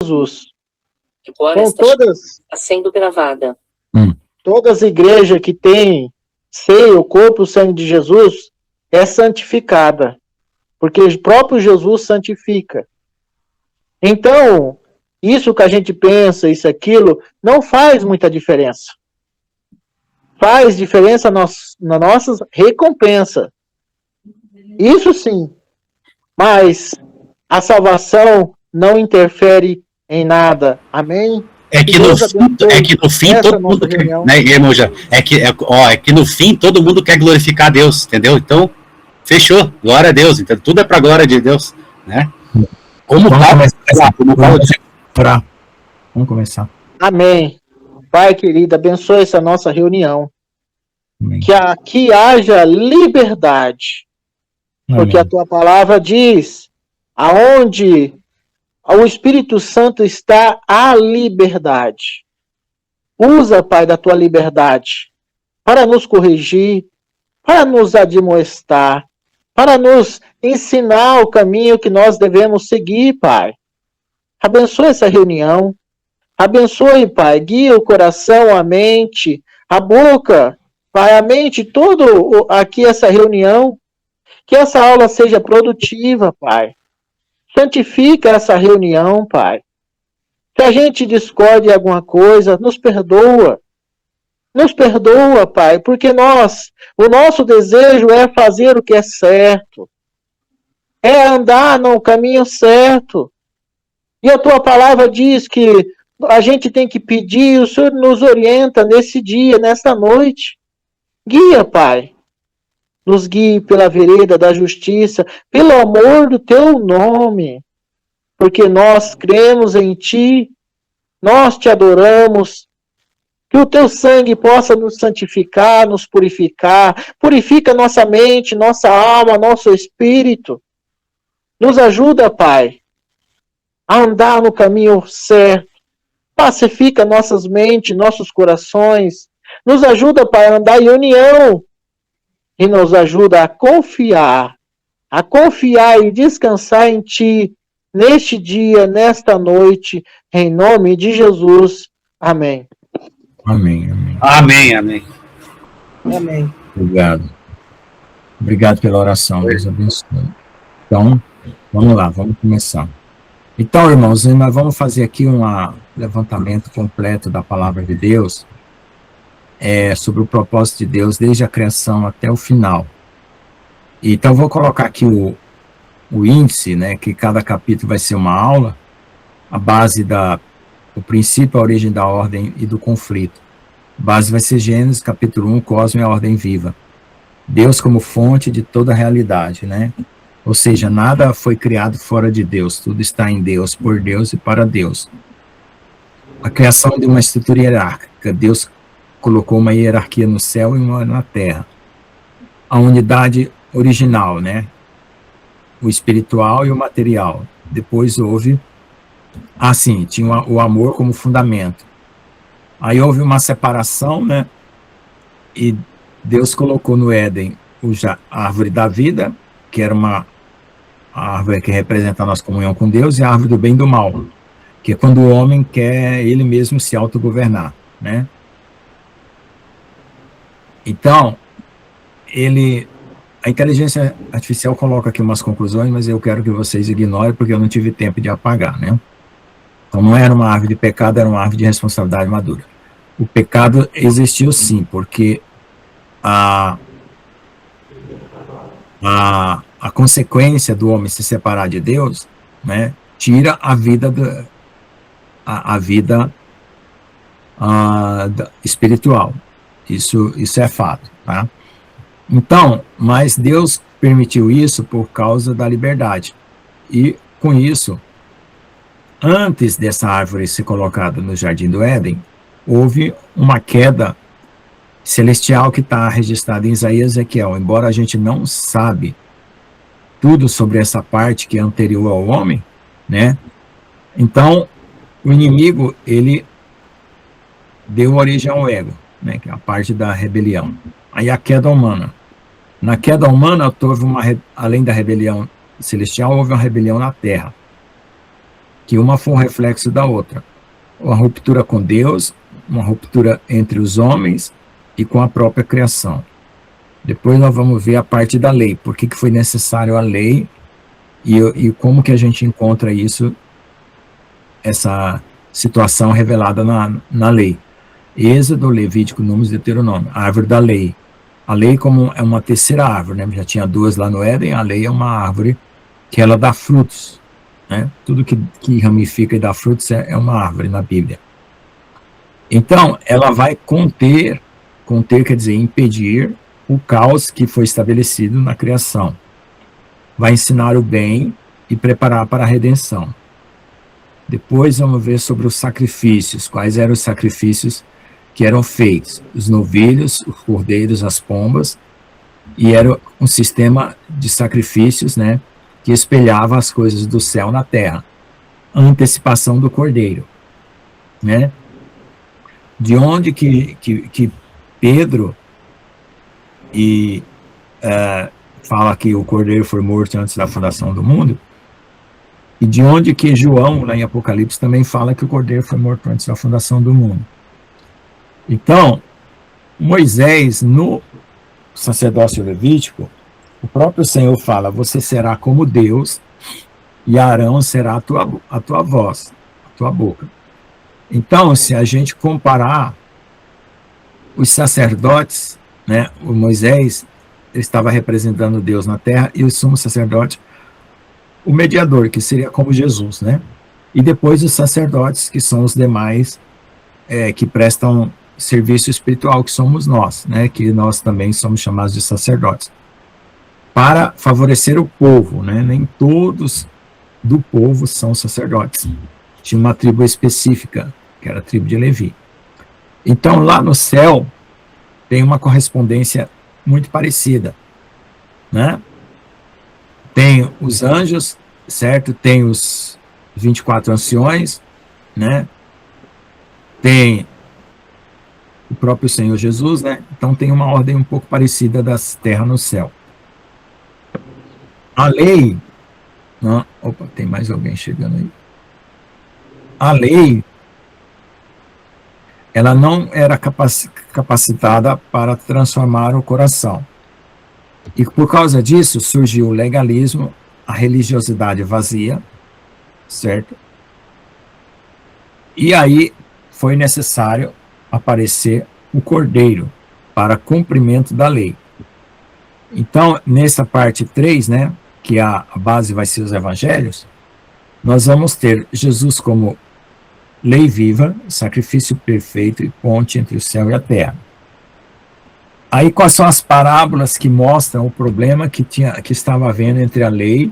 Jesus. Agora Com todas, está sendo gravada. Todas as igrejas que têm ceia, o corpo, o sangue de Jesus, é santificada. Porque o próprio Jesus santifica. Então, isso que a gente pensa, isso, aquilo, não faz muita diferença. Faz diferença na nossa recompensa. Isso sim. Mas a salvação não interfere em nada. Amém? É que no fim todo mundo quer, né, irmão, é que no fim todo mundo quer glorificar a Deus, entendeu? Então, fechou, glória a Deus, então tudo é para a glória de Deus, né? Vamos começar. Amém. Pai querido, abençoe essa nossa reunião. Amém. Que aqui haja liberdade. Amém. Porque a tua palavra diz, aonde o Espírito Santo está, a liberdade. Usa, Pai, da tua liberdade para nos corrigir, para nos admoestar, para nos ensinar o caminho que nós devemos seguir, Pai. Abençoe essa reunião. Abençoe, Pai. Guia o coração, a mente, a boca, Pai, a mente, tudo aqui essa reunião. Que essa aula seja produtiva, Pai. Santifica essa reunião, Pai. Se a gente discorde em alguma coisa, nos perdoa. Nos perdoa, Pai, porque o nosso desejo é fazer o que é certo. É andar no caminho certo. E a tua palavra diz que a gente tem que pedir, o Senhor nos orienta nesse dia, nessa noite. Guia, Pai. Nos guie pela vereda da justiça, pelo amor do teu nome. Porque nós cremos em ti, nós te adoramos. Que o teu sangue possa nos santificar, nos purificar. Purifica nossa mente, nossa alma, nosso espírito. Nos ajuda, Pai, a andar no caminho certo. Pacifica nossas mentes, nossos corações. Nos ajuda, Pai, a andar em união. E nos ajuda a confiar e descansar em Ti, neste dia, nesta noite, em nome de Jesus. Amém. Amém, amém. Amém, amém. Amém. Obrigado. Obrigado pela oração, Deus abençoe. Então, vamos lá, vamos começar. Então, irmãos, nós vamos fazer aqui um levantamento completo da palavra de Deus, sobre o propósito de Deus desde a criação até o final. Então, vou colocar aqui o índice, né, que cada capítulo vai ser uma aula, a base o princípio, a origem da ordem e do conflito. A base vai ser Gênesis, capítulo 1, Cosmo e a ordem viva. Deus como fonte de toda a realidade, né? Ou seja, nada foi criado fora de Deus, tudo está em Deus, por Deus e para Deus. A criação de uma estrutura hierárquica, Deus colocou uma hierarquia no céu e uma na terra. A unidade original, né? O espiritual e o material. Depois houve, tinha o amor como fundamento. Aí houve uma separação, né? E Deus colocou no Éden a árvore da vida, que era uma árvore que representa a nossa comunhão com Deus, e a árvore do bem e do mal, que é quando o homem quer ele mesmo se autogovernar, né? Então, a inteligência artificial coloca aqui umas conclusões, mas eu quero que vocês ignorem, porque eu não tive tempo de apagar, né? Então, não era uma árvore de pecado, era uma árvore de responsabilidade madura. O pecado existiu sim, porque a consequência do homem se separar de Deus, né, tira a vida espiritual. Isso é fato, tá? Então, mas Deus permitiu isso por causa da liberdade. E, com isso, antes dessa árvore ser colocada no Jardim do Éden, houve uma queda celestial que está registrada em Isaías e Ezequiel. Embora a gente não sabe tudo sobre essa parte que é anterior ao homem, né? Então, o inimigo, ele deu origem ao ego, né? Que é a parte da rebelião. Aí a queda humana. Na queda humana, houve além da rebelião celestial, houve uma rebelião na terra. que uma foi um reflexo da outra. Uma ruptura com Deus, uma ruptura entre os homens e com a própria criação. Depois nós vamos ver a parte da lei, por que foi necessário a lei e como que a gente encontra isso, essa situação revelada na lei. Êxodo, Levítico, Números e Deuteronômio, a árvore da lei. A lei como é uma terceira árvore, né? Já tinha duas lá no Éden, a lei é uma árvore que ela dá frutos, né? Tudo que ramifica e dá frutos é uma árvore na Bíblia. Então, ela vai conter quer dizer, impedir o caos que foi estabelecido na criação. Vai ensinar o bem e preparar para a redenção. Depois vamos ver sobre os sacrifícios, quais eram os sacrifícios que eram feitos, os novilhos, os cordeiros, as pombas, e era um sistema de sacrifícios, né, que espelhava as coisas do céu na terra, a antecipação do cordeiro, né, de onde que Pedro fala que o cordeiro foi morto antes da fundação do mundo, e de onde que João, lá em Apocalipse, também fala que o cordeiro foi morto antes da fundação do mundo. Então, Moisés, no sacerdócio levítico, o próprio Senhor fala, você será como Deus, e Arão será a tua voz, a tua boca. Então, se a gente comparar os sacerdotes, né, o Moisés estava representando Deus na terra, e o sumo sacerdote, o mediador, que seria como Jesus, né? E depois os sacerdotes, que são os demais que prestam serviço espiritual, que somos nós, né? Que nós também somos chamados de sacerdotes. Para favorecer o povo, né? Nem todos do povo são sacerdotes. Tinha uma tribo específica, que era a tribo de Levi. Então, lá no céu, tem uma correspondência muito parecida, né? Tem os anjos, certo? Tem os 24 anciões, né? Tem o próprio Senhor Jesus, né? Então tem uma ordem um pouco parecida das terras no céu. A lei, não, opa, tem mais alguém chegando aí. A lei, ela não era capacitada para transformar o coração. E por causa disso surgiu o legalismo, a religiosidade vazia, certo? E aí foi necessário aparecer o Cordeiro para cumprimento da lei. Então, nessa parte 3, né, que a base vai ser os evangelhos, nós vamos ter Jesus como lei viva, sacrifício perfeito e ponte entre o céu e a terra. Aí, quais são as parábolas que mostram o problema que estava havendo entre a lei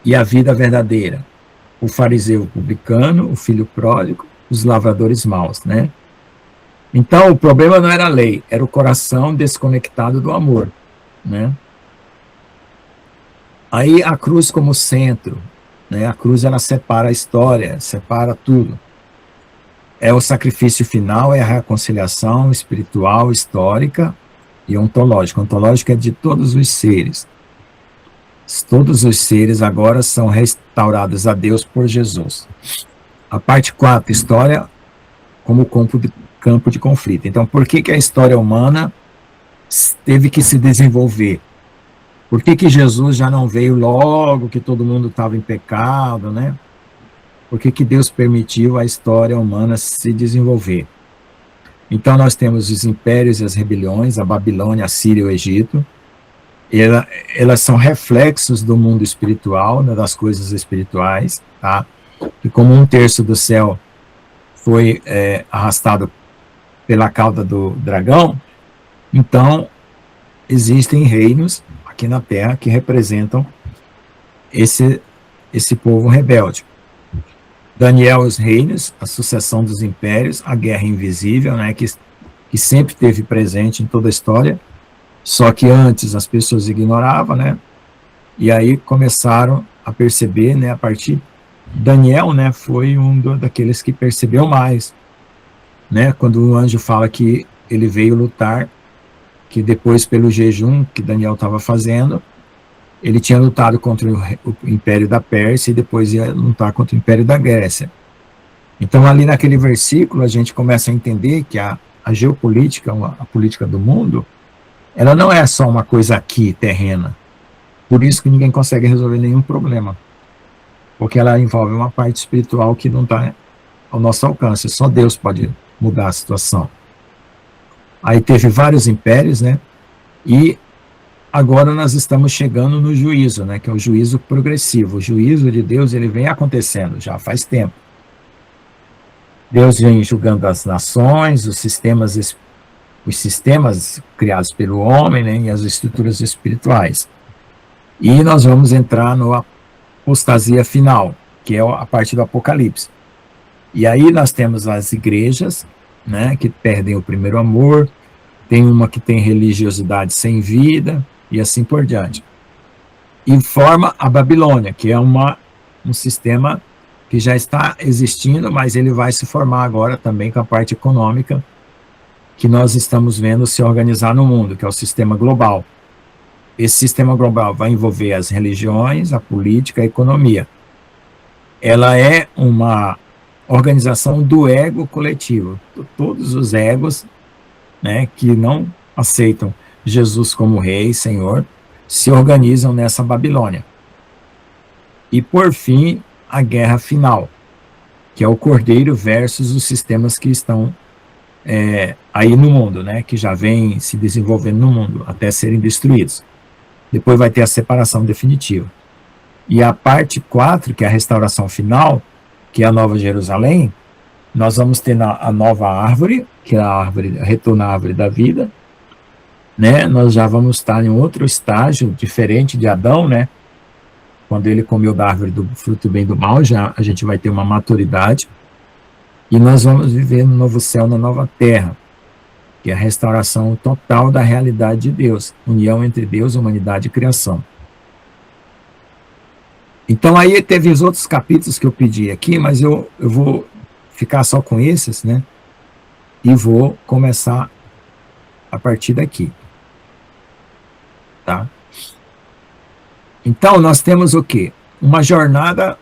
e a vida verdadeira? O fariseu publicano, o filho pródigo, os lavradores maus, né? Então, o problema não era a lei, era o coração desconectado do amor, né? Aí, a cruz como centro, né? A cruz, ela separa a história, separa tudo. É o sacrifício final, é a reconciliação espiritual, histórica e ontológica. Ontológica é de todos os seres. Todos os seres agora são restaurados a Deus por Jesus. A parte 4, história como campo de conflito. Então, por que a história humana teve que se desenvolver? Por que Jesus já não veio logo que todo mundo estava em pecado, né? Por que Deus permitiu a história humana se desenvolver? Então, nós temos os impérios e as rebeliões, a Babilônia, a Síria e o Egito. Elas são reflexos do mundo espiritual, né, das coisas espirituais, tá? E como 1/3 do céu foi arrastado pela cauda do dragão, então existem reinos aqui na Terra que representam esse povo rebelde. Daniel, os reinos, a sucessão dos impérios, a guerra invisível, né, que sempre esteve presente em toda a história, só que antes as pessoas ignoravam, né, e aí começaram a perceber, né, a partir Daniel, né, foi daqueles que percebeu mais, né, quando o anjo fala que ele veio lutar, que depois pelo jejum que Daniel estava fazendo, ele tinha lutado contra o Império da Pérsia e depois ia lutar contra o Império da Grécia. Então, ali naquele versículo, a gente começa a entender que a geopolítica, a política do mundo, ela não é só uma coisa aqui, terrena. Por isso que ninguém consegue resolver nenhum problema. Porque ela envolve uma parte espiritual que não está ao nosso alcance. Só Deus pode mudar a situação. Aí teve vários impérios, né? E agora nós estamos chegando no juízo, né? Que é o juízo progressivo. O juízo de Deus, ele vem acontecendo já faz tempo. Deus vem julgando as nações, os sistemas criados pelo homem, né? E as estruturas espirituais. E nós vamos entrar no apostasia final, que é a parte do Apocalipse. E aí nós temos as igrejas, né, que perdem o primeiro amor, tem uma que tem religiosidade sem vida, e assim por diante. E forma a Babilônia, que é um sistema que já está existindo, mas ele vai se formar agora também com a parte econômica, que nós estamos vendo se organizar no mundo, que é o sistema global. Esse sistema global vai envolver as religiões, a política, a economia. Ela é uma organização do ego coletivo. Todos os egos, né, que não aceitam Jesus como rei e senhor, se organizam nessa Babilônia. E, por fim, a guerra final, que é o Cordeiro versus os sistemas que estão aí no mundo, né, que já vêm se desenvolvendo no mundo, até serem destruídos. Depois vai ter a separação definitiva. E a parte 4, que é a restauração final, que é a Nova Jerusalém, nós vamos ter a nova árvore, que é a árvore, retorno à árvore da vida, né? Nós já vamos estar em outro estágio, diferente de Adão, né? Quando ele comeu da árvore do fruto do bem e do mal, já a gente vai ter uma maturidade, e nós vamos viver no novo céu, na nova terra, que é a restauração total da realidade de Deus, união entre Deus, humanidade e criação. Então aí teve os outros capítulos que eu pedi aqui, mas eu vou ficar só com esses, né? E vou começar a partir daqui. Tá? Então nós temos o quê? Uma jornada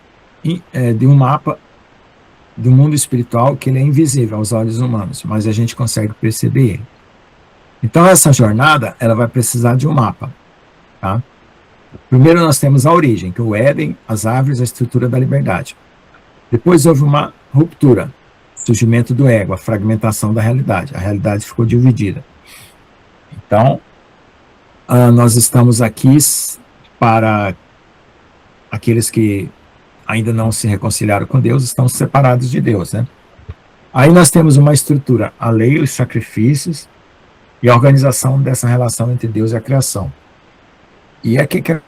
de um mapa do mundo espiritual que ele é invisível aos olhos humanos, mas a gente consegue perceber ele. Então essa jornada, ela vai precisar de um mapa, tá? Primeiro nós temos a origem, que é o Éden, as árvores, a estrutura da liberdade. Depois houve uma ruptura, surgimento do ego, a fragmentação da realidade. A realidade ficou dividida. Então, nós estamos aqui para aqueles que ainda não se reconciliaram com Deus, estão separados de Deus, né? Aí nós temos uma estrutura, a lei, os sacrifícios e a organização dessa relação entre Deus e a criação. E aqui que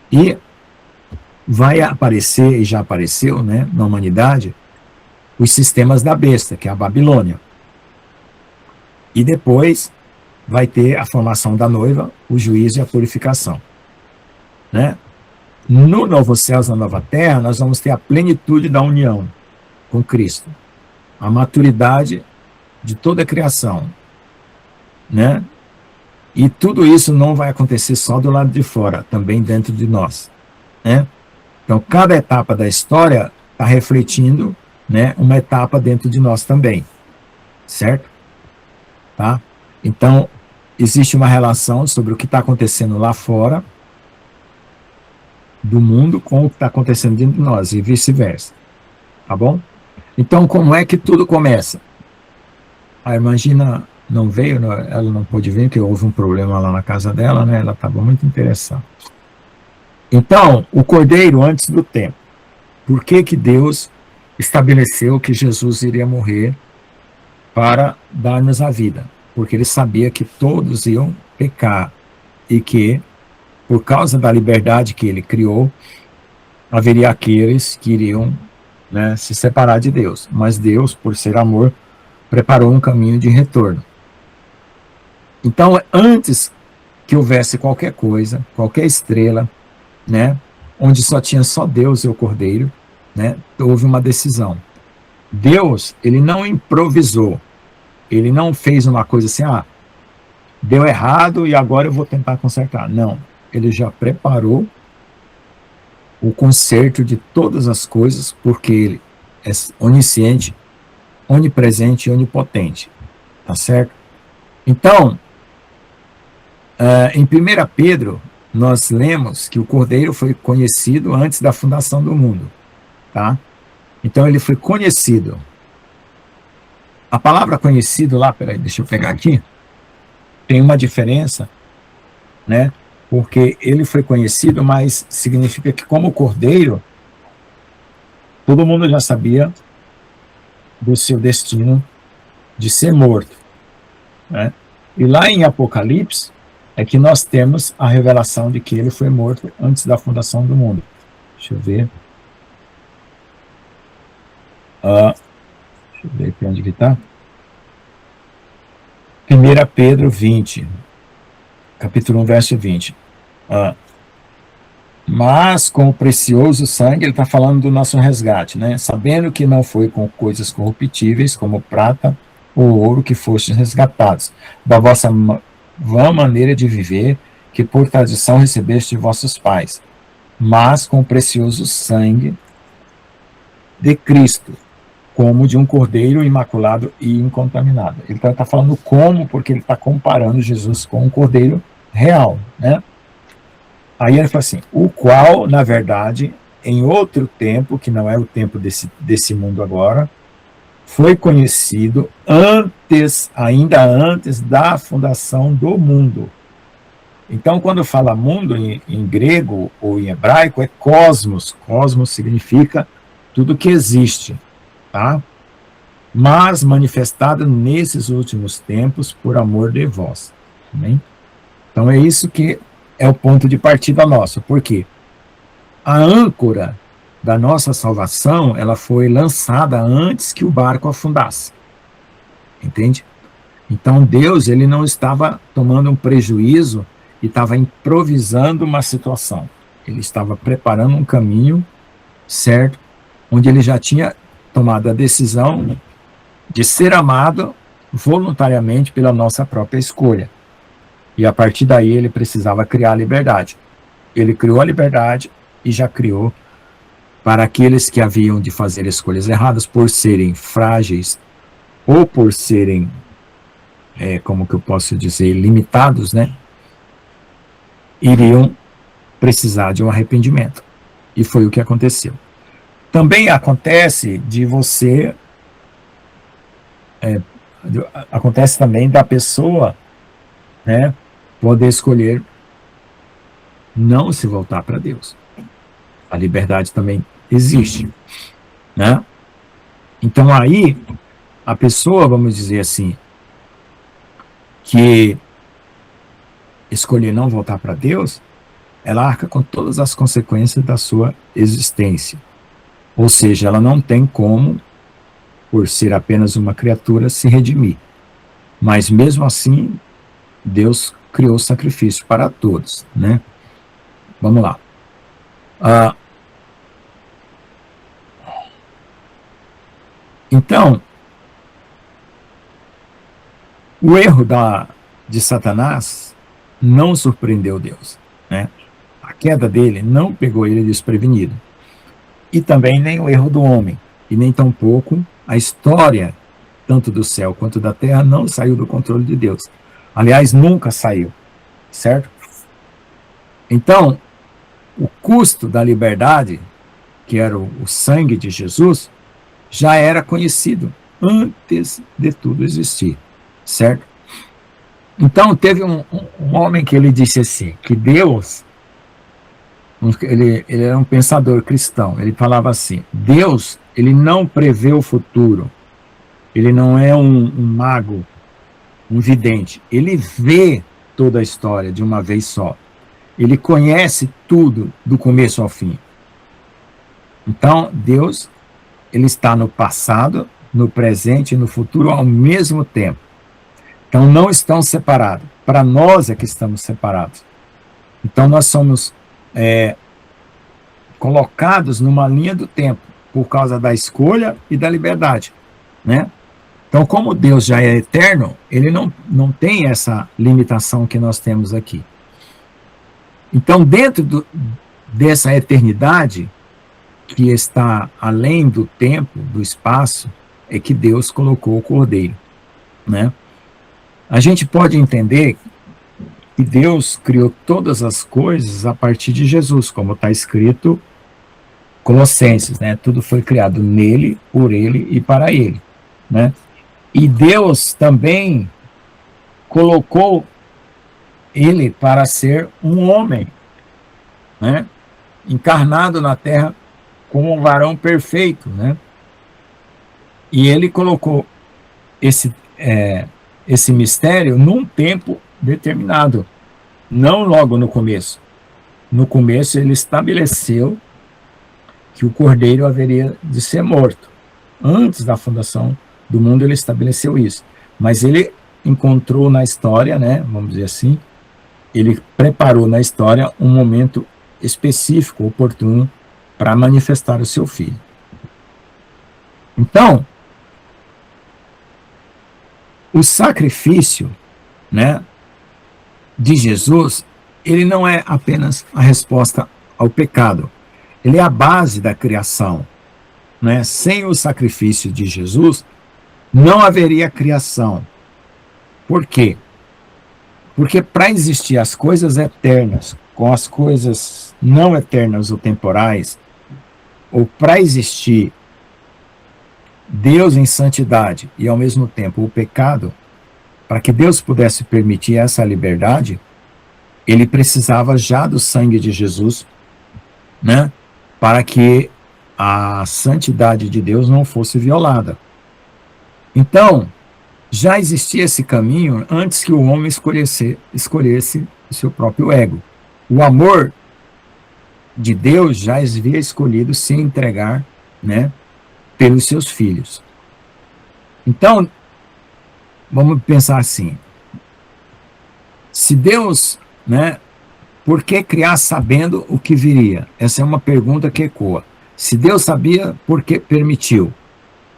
e vai aparecer, e já apareceu, né, na humanidade, os sistemas da besta, que é a Babilônia. E depois vai ter a formação da noiva, o juízo e a purificação, né? No novo céu, na nova terra, nós vamos ter a plenitude da união com Cristo, a maturidade de toda a criação, né? E tudo isso não vai acontecer só do lado de fora, também dentro de nós, né? Então, cada etapa da história está refletindo, né, uma etapa dentro de nós também, certo? Tá? Então, existe uma relação sobre o que está acontecendo lá fora do mundo com o que está acontecendo dentro de nós e vice-versa, tá bom? Então, como é que tudo começa? A irmã Gina não veio, ela não pôde vir, porque houve um problema lá na casa dela, né? Ela estava muito interessada. Então, o Cordeiro antes do tempo. Por que que Deus estabeleceu que Jesus iria morrer para dar-nos a vida? Porque ele sabia que todos iam pecar e que, por causa da liberdade que ele criou, haveria aqueles que iriam, né, se separar de Deus. Mas Deus, por ser amor, preparou um caminho de retorno. Então, antes que houvesse qualquer coisa, qualquer estrela, né, onde só tinha só Deus e o Cordeiro, né? Houve uma decisão. Deus, ele não improvisou, ele não fez uma coisa assim, deu errado e agora eu vou tentar consertar. Não, ele já preparou o conserto de todas as coisas, porque ele é onisciente, onipresente e onipotente, tá certo? Então, em 1 Pedro, nós lemos que o Cordeiro foi conhecido antes da fundação do mundo, tá? Então, ele foi conhecido. A palavra conhecido lá, peraí, deixa eu pegar aqui, tem uma diferença, né? Porque ele foi conhecido, mas significa que como Cordeiro, todo mundo já sabia do seu destino de ser morto, né? E lá em Apocalipse é que nós temos a revelação de que ele foi morto antes da fundação do mundo. Deixa eu ver. Deixa eu ver aqui onde que está. 1 Pedro 20, capítulo 1, verso 20. Mas com o precioso sangue, ele está falando do nosso resgate, né? Sabendo que não foi com coisas corruptíveis, como prata ou ouro, que fostes resgatados, da vossa vã maneira de viver, que por tradição recebeste de vossos pais, mas com o precioso sangue de Cristo, como de um cordeiro imaculado e incontaminado. Ele está falando como, porque ele está comparando Jesus com um cordeiro real, né? Aí ele fala assim, o qual, na verdade, em outro tempo, que não é o tempo desse mundo agora, foi conhecido ainda antes da fundação do mundo. Então, quando fala mundo em grego ou em hebraico, é cosmos. Cosmos significa tudo que existe, tá? Mas manifestado nesses últimos tempos por amor de vós. Amém? Então, é isso que é o ponto de partida nosso. Por quê? A âncora da nossa salvação, ela foi lançada antes que o barco afundasse. Entende? Então, Deus, ele não estava tomando um prejuízo e estava improvisando uma situação. Ele estava preparando um caminho, certo? Onde ele já tinha tomado a decisão de ser amado voluntariamente pela nossa própria escolha. E a partir daí ele precisava criar a liberdade. Ele criou a liberdade e já criou para aqueles que haviam de fazer escolhas erradas por serem frágeis ou por serem, como que eu posso dizer, limitados, né? Iriam precisar de um arrependimento. E foi o que aconteceu. Também acontece de você... acontece também da pessoa, né, poder escolher não se voltar para Deus. A liberdade também existe, né? Então aí, a pessoa, vamos dizer assim, que escolher não voltar para Deus, ela arca com todas as consequências da sua existência. Ou seja, ela não tem como, por ser apenas uma criatura, se redimir. Mas mesmo assim, Deus criou sacrifício para todos, né? Vamos lá. Então, o erro de Satanás não surpreendeu Deus, né? A queda dele não pegou ele desprevenido. E também nem o erro do homem, e nem tampouco a história, tanto do céu quanto da terra, não saiu do controle de Deus. Aliás, nunca saiu, certo? Então, o custo da liberdade, que era o sangue de Jesus, já era conhecido antes de tudo existir, certo? Então, teve um homem que ele disse assim, que Deus, ele era um pensador cristão, ele falava assim, Deus, ele não prevê o futuro, ele não é um mago, um vidente, ele vê toda a história de uma vez só, ele conhece tudo do começo ao fim. Então, Deus, ele está no passado, no presente e no futuro ao mesmo tempo. Então, não estão separados. Para nós é que estamos separados. Então, nós somos colocados numa linha do tempo, por causa da escolha e da liberdade, né? Então, como Deus já é eterno, ele não tem essa limitação que nós temos aqui. Então, dentro dessa eternidade, que está além do tempo, do espaço, é que Deus colocou o Cordeiro, né? A gente pode entender que Deus criou todas as coisas a partir de Jesus, como está escrito Colossenses, né? Tudo foi criado nele, por ele e para ele, né? E Deus também colocou ele para ser um homem, né? Encarnado na terra como um varão perfeito, né? E ele colocou esse mistério num tempo determinado, não logo no começo. No começo ele estabeleceu que o Cordeiro haveria de ser morto. Antes da fundação do mundo ele estabeleceu isso. Mas ele encontrou na história, né, vamos dizer assim, ele preparou na história um momento específico, oportuno, para manifestar o seu filho. Então, o sacrifício, né, de Jesus, ele não é apenas a resposta ao pecado, ele é a base da criação, né? Sem o sacrifício de Jesus, não haveria criação. Por quê? Porque para existir as coisas eternas com as coisas não eternas ou temporais, ou para existir Deus em santidade e ao mesmo tempo o pecado, para que Deus pudesse permitir essa liberdade, ele precisava já do sangue de Jesus, né, para que a santidade de Deus não fosse violada. Então, já existia esse caminho antes que o homem escolhesse o seu próprio ego. O amor de Deus já havia escolhido se entregar, né, pelos seus filhos. Então, vamos pensar assim, se Deus, né, por que criar sabendo o que viria? Essa é uma pergunta que ecoa. Se Deus sabia, por que permitiu?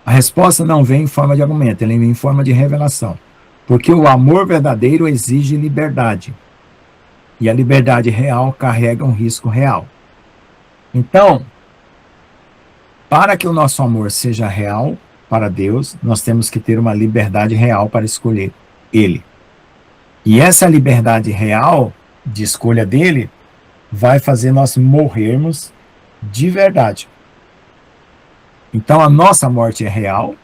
A resposta não vem em forma de argumento, ela vem em forma de revelação. Porque o amor verdadeiro exige liberdade. E a liberdade real carrega um risco real. Então, para que o nosso amor seja real para Deus, nós temos que ter uma liberdade real para escolher Ele. E essa liberdade real de escolha dele vai fazer nós morrermos de verdade. Então a nossa morte é real,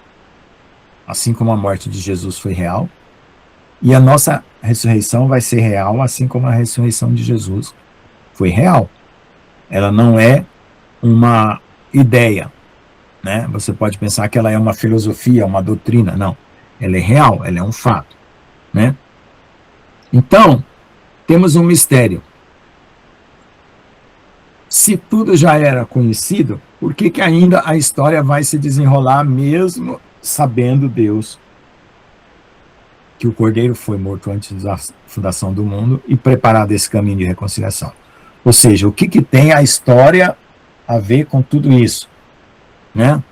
assim como a morte de Jesus foi real, e a nossa ressurreição vai ser real, assim como a ressurreição de Jesus foi real. Ela não é uma ideia, né? Você pode pensar que ela é uma filosofia, uma doutrina. Não, ela é real, ela é um fato, né? Então, temos um mistério. Se tudo já era conhecido, por que ainda a história vai se desenrolar mesmo sabendo Deus que o Cordeiro foi morto antes da fundação do mundo e preparado esse caminho de reconciliação? Ou seja, o que tem a história a ver com tudo isso, né?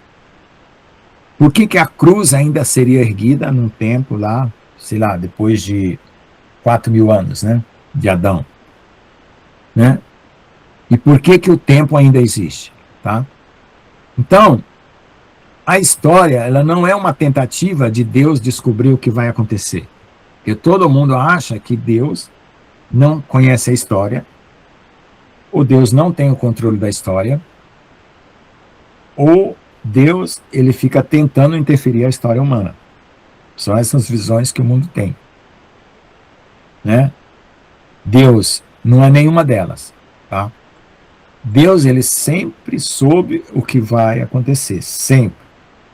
Por que a cruz ainda seria erguida num tempo lá, sei lá, depois de 4.000 anos, né, de Adão, né? E por que o tempo ainda existe, tá? Então, a história, ela não é uma tentativa de Deus descobrir o que vai acontecer. Porque todo mundo acha que Deus não conhece a história, ou Deus não tem o controle da história, ou Deus, ele fica tentando interferir a história humana. São essas visões que o mundo tem, né? Deus não é nenhuma delas, tá? Deus, ele sempre soube o que vai acontecer, sempre,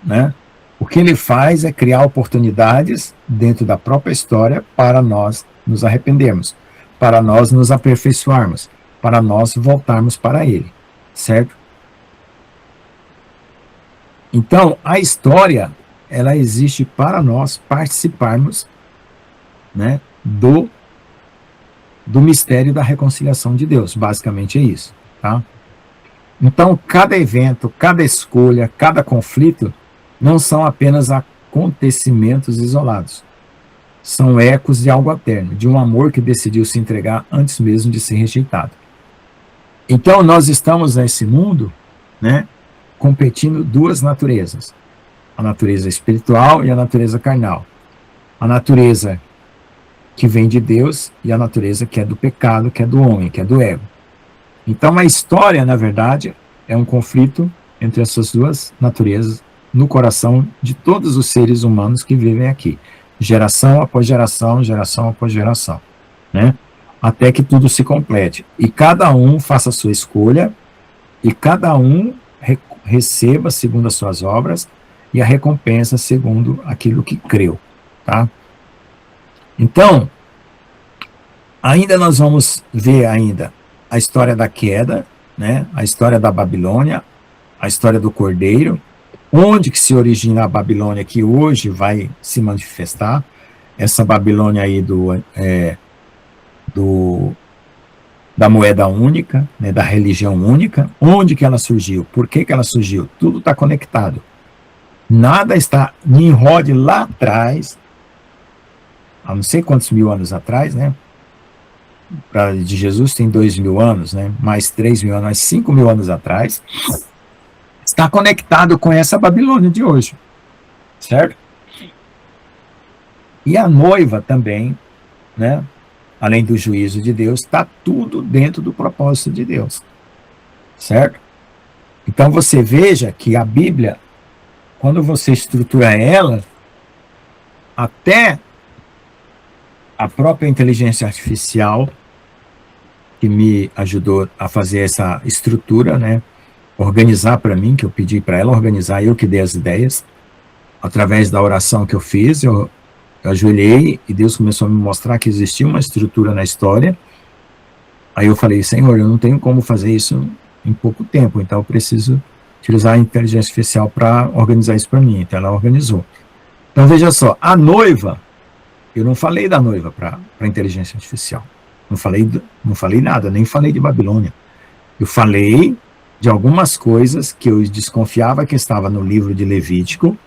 né? O que ele faz é criar oportunidades dentro da própria história para nós nos arrependermos, para nós nos aperfeiçoarmos, para nós voltarmos para ele, certo? Então, a história, ela existe para nós participarmos, né, do mistério da reconciliação de Deus. Basicamente é isso, tá? Então, cada evento, cada escolha, cada conflito não são apenas acontecimentos isolados. São ecos de algo eterno, de um amor que decidiu se entregar antes mesmo de ser rejeitado. Então, nós estamos nesse mundo, né, competindo duas naturezas. A natureza espiritual e a natureza carnal. A natureza que vem de Deus e a natureza que é do pecado, que é do homem, que é do ego. Então, a história, na verdade, é um conflito entre essas duas naturezas no coração de todos os seres humanos que vivem aqui. Geração após geração, geração após geração, né? Até que tudo se complete. E cada um faça a sua escolha, e cada um receba segundo as suas obras, e a recompensa segundo aquilo que creu, tá? Então, ainda nós vamos ver ainda a história da queda, né? A história da Babilônia, a história do Cordeiro, onde que se origina a Babilônia que hoje vai se manifestar, essa Babilônia aí da moeda única, né, da religião única, onde que ela surgiu, por que que ela surgiu, tudo está conectado. Nada está, Nimrod lá atrás, há não sei quantos mil anos atrás, né, de Jesus tem 2.000 anos, né, mais 3.000 anos, mais 5.000 anos atrás, está conectado com essa Babilônia de hoje, certo? E a noiva também, né, além do juízo de Deus, está tudo dentro do propósito de Deus, certo? Então você veja que a Bíblia, quando você estrutura ela, até a própria inteligência artificial, que me ajudou a fazer essa estrutura, né, organizar para mim, que eu pedi para ela organizar, eu que dei as ideias, através da oração que eu fiz, eu ajoelhei e Deus começou a me mostrar que existia uma estrutura na história. Aí eu falei, Senhor, eu não tenho como fazer isso em pouco tempo, então eu preciso utilizar a inteligência artificial para organizar isso para mim. Então ela organizou. Então veja só, a noiva, eu não falei da noiva para a inteligência artificial, não falei nada, nem falei de Babilônia. Eu falei de algumas coisas que eu desconfiava que estava no livro de Levítico,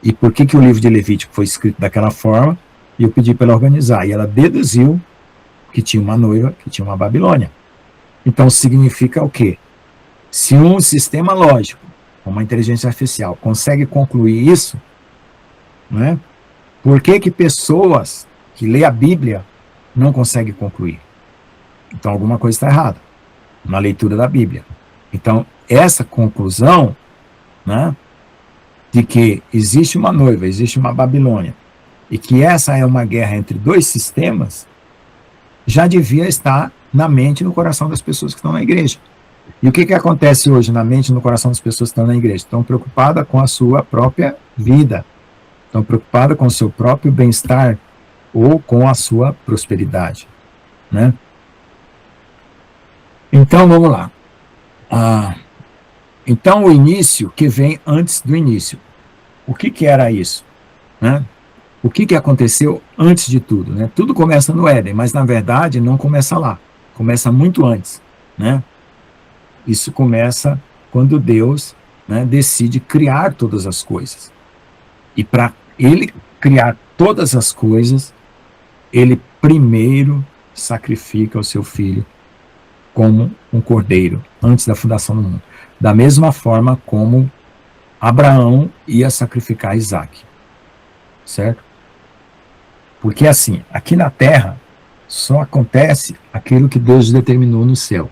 e por que o livro de Levítico foi escrito daquela forma, e eu pedi para ela organizar, e ela deduziu que tinha uma noiva, que tinha uma Babilônia. Então significa o quê? Se um sistema lógico, como a inteligência artificial, consegue concluir isso, né, por que pessoas que lêem a Bíblia não conseguem concluir? Então alguma coisa está errada na leitura da Bíblia. Então, essa conclusão, né, de que existe uma noiva, existe uma Babilônia, e que essa é uma guerra entre dois sistemas, já devia estar na mente e no coração das pessoas que estão na igreja. E o que acontece hoje na mente e no coração das pessoas que estão na igreja? Estão preocupadas com a sua própria vida, estão preocupadas com o seu próprio bem-estar ou com a sua prosperidade, né? Então, vamos lá. Então, o início que vem antes do início. O que era isso? Né? O que aconteceu antes de tudo? Né? Tudo começa no Éden, mas na verdade não começa lá. Começa muito antes. Né? Isso começa quando Deus, né, decide criar todas as coisas. E para ele criar todas as coisas, ele primeiro sacrifica o seu filho como um cordeiro, antes da fundação do mundo. Da mesma forma como Abraão ia sacrificar Isaac. Certo? Porque assim, aqui na terra, só acontece aquilo que Deus determinou no céu.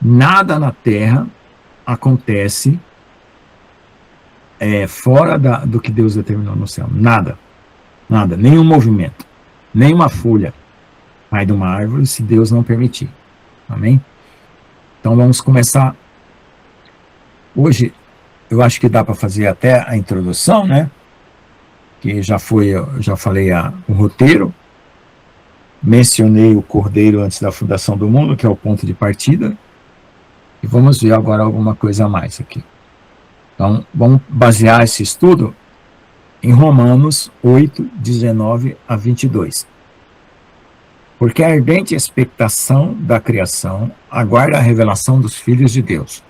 Nada na terra acontece fora do que Deus determinou no céu. Nada. Nada. Nenhum movimento. Nenhuma folha cai de uma árvore se Deus não permitir. Amém? Então vamos começar. Hoje eu acho que dá para fazer até a introdução, né? Que eu já falei o roteiro. Mencionei o Cordeiro antes da fundação do mundo, que é o ponto de partida. E vamos ver agora alguma coisa a mais aqui. Então, vamos basear esse estudo em Romanos 8, 19 a 22. Porque a ardente expectação da criação aguarda a revelação dos filhos de Deus.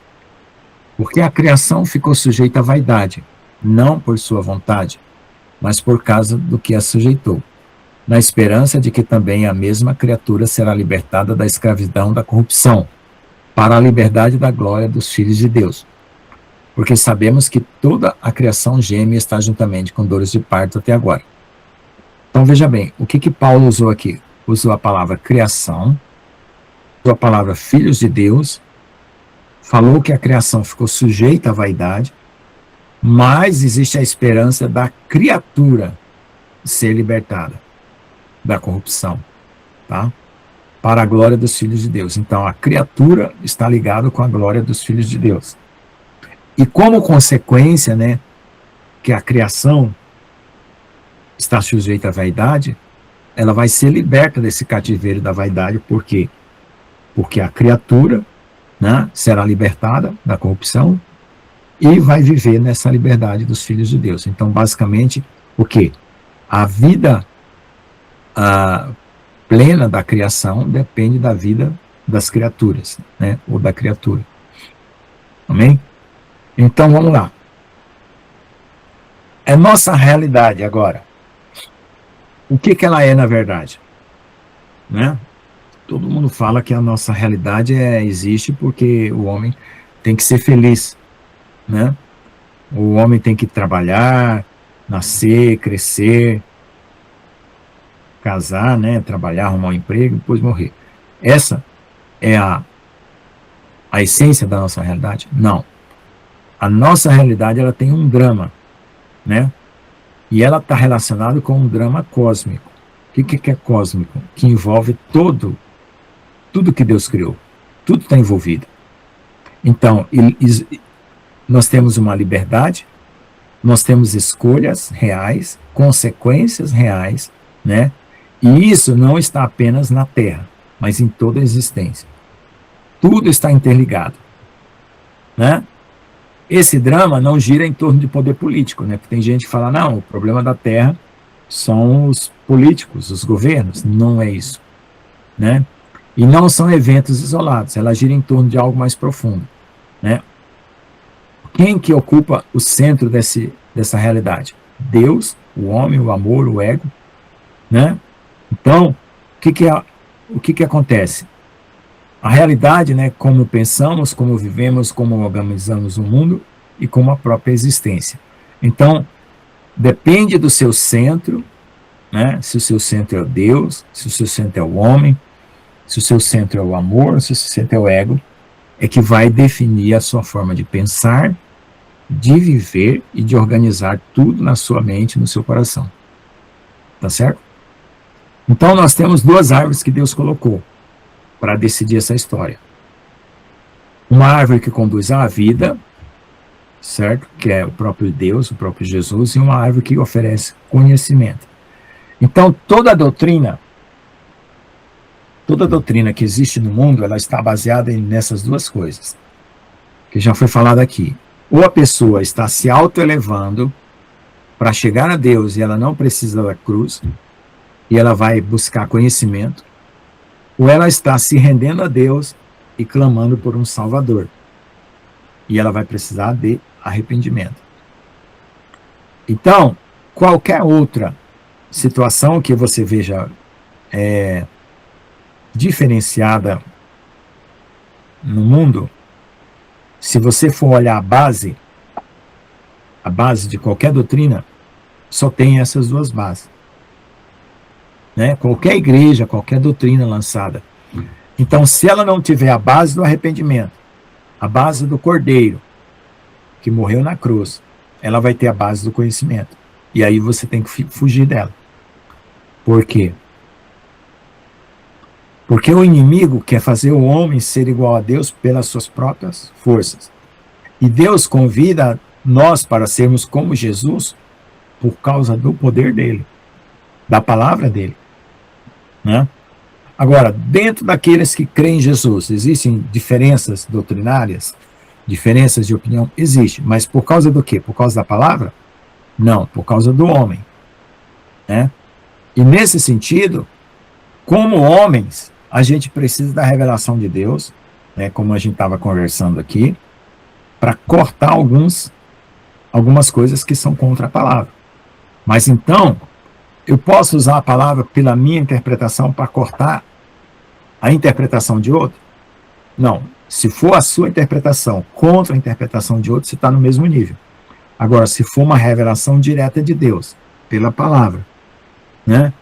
Porque a criação ficou sujeita à vaidade, não por sua vontade, mas por causa do que a sujeitou, na esperança de que também a mesma criatura será libertada da escravidão da corrupção, para a liberdade da glória dos filhos de Deus. Porque sabemos que toda a criação geme e está juntamente com dores de parto até agora. Então veja bem, o que Paulo usou aqui? Usou a palavra criação, usou a palavra filhos de Deus, falou que a criação ficou sujeita à vaidade, mas existe a esperança da criatura ser libertada da corrupção, tá? Para a glória dos filhos de Deus. Então, a criatura está ligada com a glória dos filhos de Deus. E como consequência, né, que a criação está sujeita à vaidade, ela vai ser liberta desse cativeiro da vaidade. Por quê? Porque a criatura, né, será libertada da corrupção e vai viver nessa liberdade dos filhos de Deus. Então, basicamente, o quê? A vida plena da criação depende da vida das criaturas, né, ou da criatura. Amém? Então, vamos lá. É nossa realidade agora. O que ela é, na verdade? Né? Todo mundo fala que a nossa realidade existe porque o homem tem que ser feliz, né? O homem tem que trabalhar, nascer, crescer, casar, né? Trabalhar, arrumar um emprego, depois morrer. Essa é a essência da nossa realidade? Não. A nossa realidade, ela tem um drama, né? E ela está relacionada com um drama cósmico. O que é cósmico? Que envolve tudo que Deus criou. Tudo está envolvido. Então, nós temos uma liberdade, nós temos escolhas reais, consequências reais, né? E isso não está apenas na Terra, mas em toda a existência. Tudo está interligado, né? Esse drama não gira em torno de poder político, né? Porque tem gente que fala, não, o problema da Terra são os políticos, os governos. Não é isso, né? E não são eventos isolados, ela gira em torno de algo mais profundo, né? Quem que ocupa o centro dessa realidade? Deus, o homem, o amor, o ego, né? Então, o que acontece? A realidade, né, como pensamos, como vivemos, como organizamos o mundo e como a própria existência. Então, depende do seu centro, né? Se o seu centro é o Deus, se o seu centro é o homem, se o seu centro é o amor, se o seu centro é o ego, é que vai definir a sua forma de pensar, de viver e de organizar tudo na sua mente, no seu coração. Tá certo? Então, nós temos duas árvores que Deus colocou para decidir essa história. Uma árvore que conduz à vida, certo? Que é o próprio Deus, o próprio Jesus, e uma árvore que oferece conhecimento. Então, toda doutrina que existe no mundo, ela está baseada nessas duas coisas, que já foi falado aqui. Ou a pessoa está se autoelevando para chegar a Deus e ela não precisa da cruz, e ela vai buscar conhecimento, ou ela está se rendendo a Deus e clamando por um Salvador. E ela vai precisar de arrependimento. Então, qualquer outra situação que você veja diferenciada no mundo, se você for olhar a base de qualquer doutrina, só tem essas duas bases. Né? Qualquer igreja, qualquer doutrina lançada. Então, se ela não tiver a base do arrependimento, a base do Cordeiro, que morreu na cruz, ela vai ter a base do conhecimento. E aí você tem que fugir dela. Por quê? Porque o inimigo quer fazer o homem ser igual a Deus pelas suas próprias forças. E Deus convida nós para sermos como Jesus por causa do poder dele, da palavra dele. Né? Agora, dentro daqueles que creem em Jesus, existem diferenças doutrinárias, diferenças de opinião? Existe, mas por causa do quê? Por causa da palavra? Não, por causa do homem. Né? E nesse sentido, como homens, a gente precisa da revelação de Deus, né, como a gente estava conversando aqui, para cortar algumas coisas que são contra a palavra. Mas então, eu posso usar a palavra pela minha interpretação para cortar a interpretação de outro? Não. Se for a sua interpretação contra a interpretação de outro, você está no mesmo nível. Agora, se for uma revelação direta de Deus, pela palavra, né,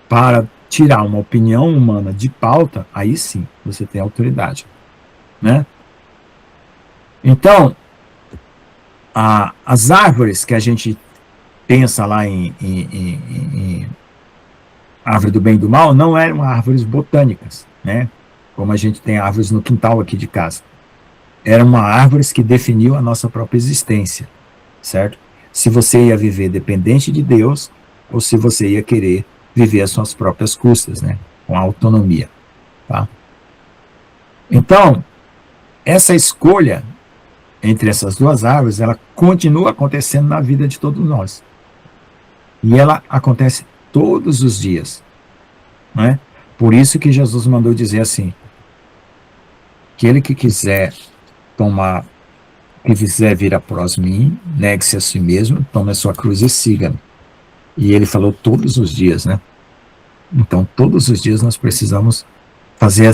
para tirar uma opinião humana de pauta, aí sim, você tem autoridade, né? Então, as árvores que a gente pensa lá em árvore do bem e do mal, não eram árvores botânicas, né? Como a gente tem árvores no quintal aqui de casa. Eram árvores que definiam a nossa própria existência, certo? Se você ia viver dependente de Deus, ou se você ia querer viver às suas próprias custas, né? Com autonomia, tá? Então, essa escolha entre essas duas árvores, ela continua acontecendo na vida de todos nós. E ela acontece todos os dias, né? Por isso que Jesus mandou dizer assim: aquele que quiser vir após mim, negue-se a si mesmo, tome a sua cruz e siga-me. E ele falou todos os dias, né? Então, todos os dias nós precisamos fazer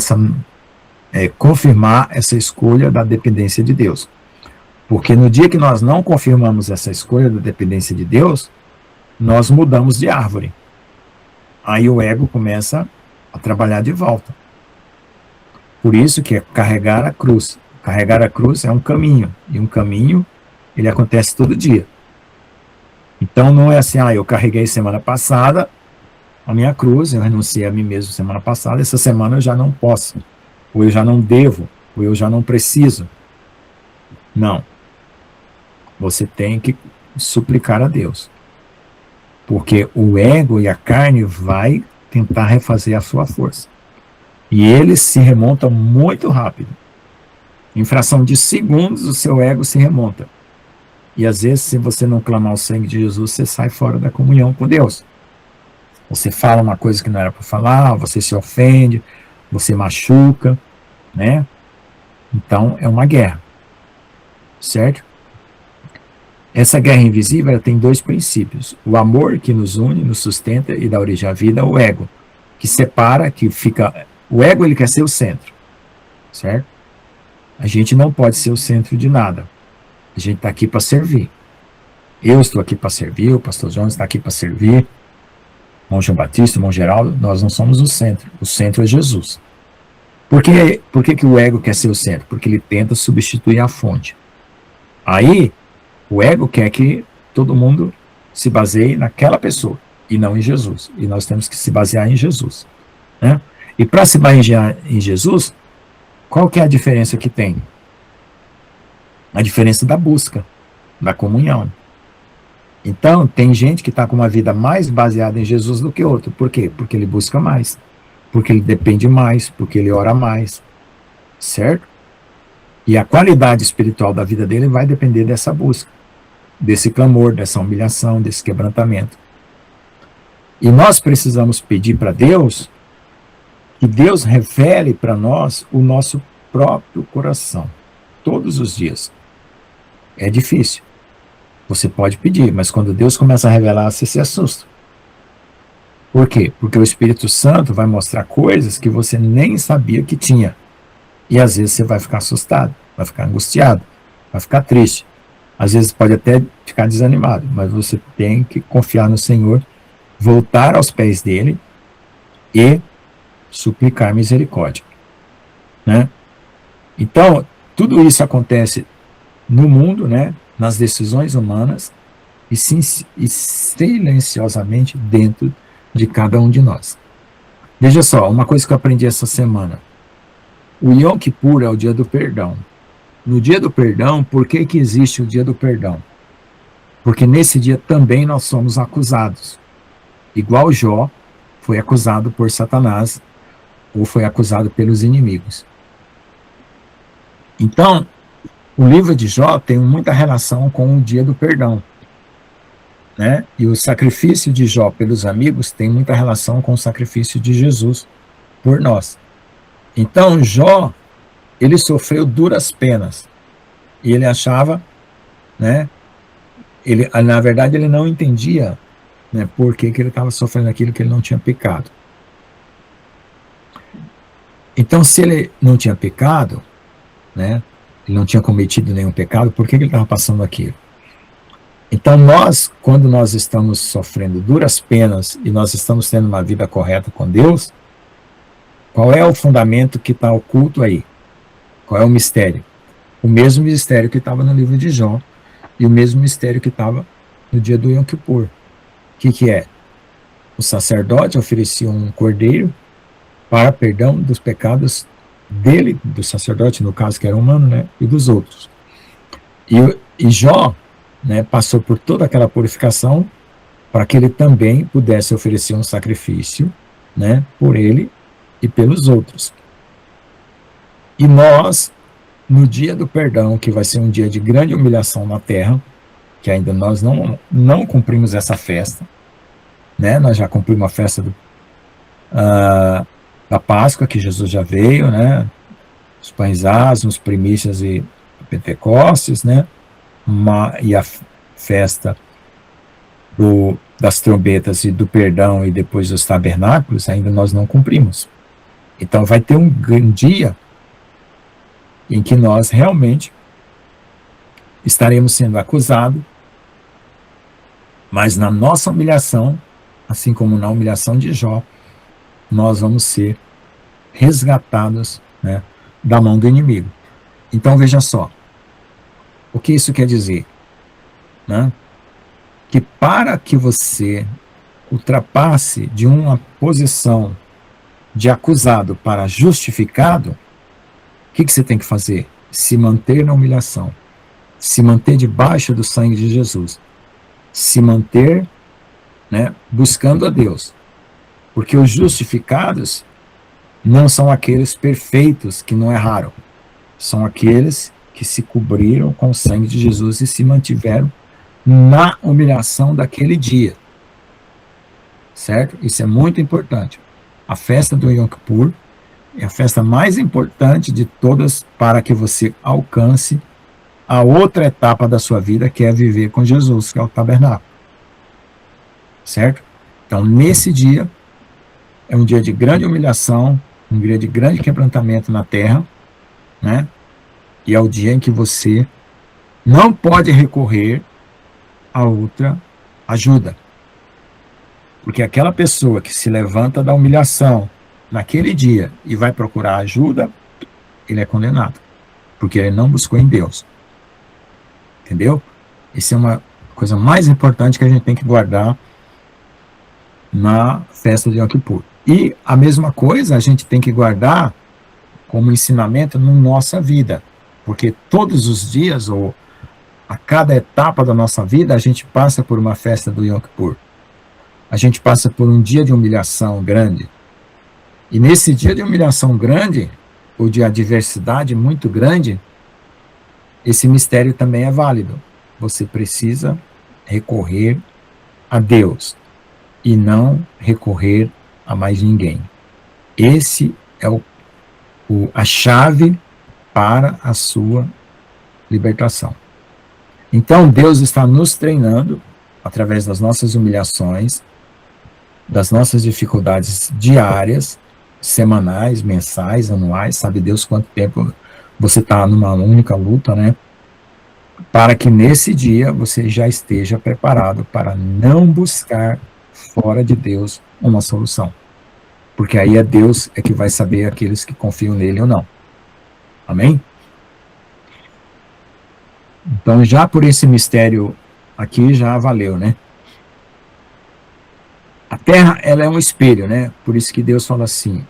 confirmar essa escolha da dependência de Deus. Porque no dia que nós não confirmamos essa escolha da dependência de Deus, nós mudamos de árvore. Aí o ego começa a trabalhar de volta. Por isso que é carregar a cruz. Carregar a cruz é um caminho. E um caminho, ele acontece todo dia. Então não é assim, eu carreguei semana passada a minha cruz, eu renunciei a mim mesmo semana passada, essa semana eu já não posso, ou eu já não devo, ou eu já não preciso. Não. Você tem que suplicar a Deus. Porque o ego e a carne vai tentar refazer a sua força. E eles se remontam muito rápido. Em fração de segundos, o seu ego se remonta. E às vezes, se você não clamar o sangue de Jesus, você sai fora da comunhão com Deus. Você fala uma coisa que não era para falar, você se ofende, você machuca, né? Então, é uma guerra. Certo? Essa guerra invisível, ela tem dois princípios. O amor, que nos une, nos sustenta e dá origem à vida, o ego, que separa, que fica... O ego, ele quer ser o centro. Certo? A gente não pode ser o centro de nada. A gente está aqui para servir. Eu estou aqui para servir, o pastor João está aqui para servir, o irmão João Batista, o irmão Geraldo, nós não somos o centro. O centro é Jesus. Por que o ego quer ser o centro? Porque ele tenta substituir a fonte. Aí, o ego quer que todo mundo se baseie naquela pessoa, e não em Jesus. E nós temos que se basear em Jesus, né? E para se basear em Jesus, qual que é a diferença que tem? A diferença da busca, da comunhão. Então, tem gente que está com uma vida mais baseada em Jesus do que outro. Por quê? Porque ele busca mais, porque ele depende mais, porque ele ora mais, certo? E a qualidade espiritual da vida dele vai depender dessa busca, desse clamor, dessa humilhação, desse quebrantamento. E nós precisamos pedir para Deus que Deus revele para nós o nosso próprio coração, todos os dias. É difícil. Você pode pedir, mas quando Deus começa a revelar, você se assusta. Por quê? Porque o Espírito Santo vai mostrar coisas que você nem sabia que tinha. E às vezes você vai ficar assustado, vai ficar angustiado, vai ficar triste. Às vezes pode até ficar desanimado, mas você tem que confiar no Senhor, voltar aos pés dele e suplicar misericórdia, né? Então, tudo isso acontece no mundo, né? Nas decisões humanas e silenciosamente dentro de cada um de nós. Veja só, uma coisa que eu aprendi essa semana. O Yom Kippur é o dia do perdão. No dia do perdão, por que que existe o dia do perdão? Porque nesse dia também nós somos acusados. Igual Jó foi acusado por Satanás ou foi acusado pelos inimigos. Então, o livro de Jó tem muita relação com o dia do perdão, né? E o sacrifício de Jó pelos amigos tem muita relação com o sacrifício de Jesus por nós. Então, Jó, ele sofreu duras penas. E ele achava, né, na verdade ele não entendia, né, por que ele estava sofrendo aquilo que ele não tinha pecado. Então, se ele não tinha pecado, né, ele não tinha cometido nenhum pecado, por que ele estava passando aquilo? Então, quando nós estamos sofrendo duras penas e nós estamos tendo uma vida correta com Deus, qual é o fundamento que está oculto aí? Qual é o mistério? O mesmo mistério que estava no livro de Jó e o mesmo mistério que estava no dia do Yom Kippur. O que é? O sacerdote oferecia um cordeiro para perdão dos pecados dele, do sacerdote, no caso que era humano, né, e dos outros. E Jó, né, passou por toda aquela purificação para que ele também pudesse oferecer um sacrifício, né, por ele e pelos outros. E nós, no dia do perdão, que vai ser um dia de grande humilhação na terra, que ainda nós não cumprimos essa festa, né, nós já cumprimos a festa da Páscoa, que Jesus já veio, né, os pães asmos, primícias e Pentecostes, né, e a festa das trombetas e do perdão e depois dos tabernáculos, ainda nós não cumprimos. Então vai ter um dia em que nós realmente estaremos sendo acusados, mas na nossa humilhação, assim como na humilhação de Jó, nós vamos ser resgatados, né, da mão do inimigo. Então veja só, o que isso quer dizer? Né? Que para que você ultrapasse de uma posição de acusado para justificado, o que você tem que fazer? Se manter na humilhação, se manter debaixo do sangue de Jesus, se manter, né, buscando a Deus. Porque os justificados não são aqueles perfeitos que não erraram, são aqueles que se cobriram com o sangue de Jesus e se mantiveram na humilhação daquele dia. Certo? Isso é muito importante. A festa do Yom Kippur é a festa mais importante de todas para que você alcance a outra etapa da sua vida, que é viver com Jesus, que é o tabernáculo. Certo? Então, nesse dia, é um dia de grande humilhação, um dia de grande quebrantamento na terra, né? E é o dia em que você não pode recorrer a outra ajuda. Porque aquela pessoa que se levanta da humilhação naquele dia e vai procurar ajuda, ele é condenado. Porque ele não buscou em Deus. Entendeu? Isso é uma coisa mais importante que a gente tem que guardar na festa de Yom Kippur. E a mesma coisa a gente tem que guardar como ensinamento na nossa vida. Porque todos os dias, ou a cada etapa da nossa vida, a gente passa por uma festa do Yom Kippur. A gente passa por um dia de humilhação grande. E nesse dia de humilhação grande, ou de adversidade muito grande, esse mistério também é válido. Você precisa recorrer a Deus e não recorrer a mais ninguém. Esse é a chave para a sua libertação. Então, Deus está nos treinando através das nossas humilhações, das nossas dificuldades diárias, semanais, mensais, anuais, sabe Deus quanto tempo você está numa única luta, né? Para que nesse dia você já esteja preparado para não buscar fora de Deus uma solução. Porque aí é Deus que vai saber aqueles que confiam nele ou não. Amém? Então, já por esse mistério aqui, já valeu, né? A terra, ela é um espelho, né? Por isso que Deus fala assim,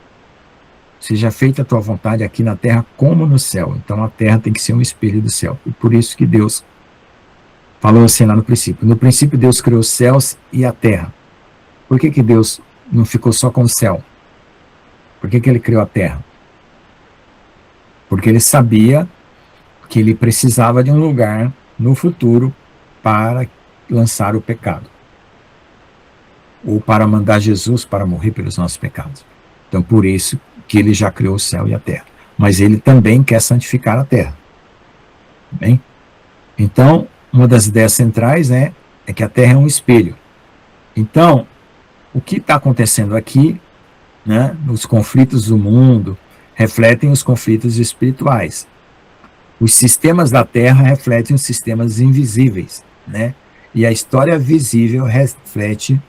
seja feita a tua vontade aqui na terra como no céu. Então, a terra tem que ser um espelho do céu. E por isso que Deus falou assim lá no princípio. No princípio, Deus criou os céus e a terra. Por que Deus não ficou só com o céu? Por que ele criou a terra? Porque ele sabia que ele precisava de um lugar no futuro para lançar o pecado. Ou para mandar Jesus para morrer pelos nossos pecados. Então, por isso que ele já criou o céu e a terra. Mas ele também quer santificar a terra. Bem? Então, uma das ideias centrais, né, é que a Terra é um espelho. Então, o que está acontecendo aqui, né, nos conflitos do mundo, refletem os conflitos espirituais. Os sistemas da Terra refletem os sistemas invisíveis, né? E a história visível reflete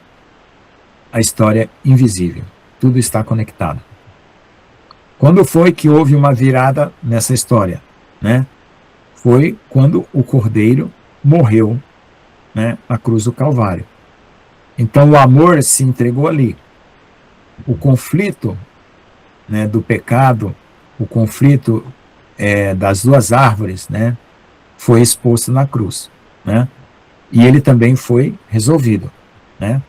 a história invisível. Tudo está conectado. Quando foi que houve uma virada nessa história, né? Foi quando o Cordeiro morreu, né, na cruz do Calvário. Então o amor se entregou ali. O conflito, né, do pecado, o conflito das duas árvores, né, foi exposto na cruz, né? E ele também foi resolvido, né?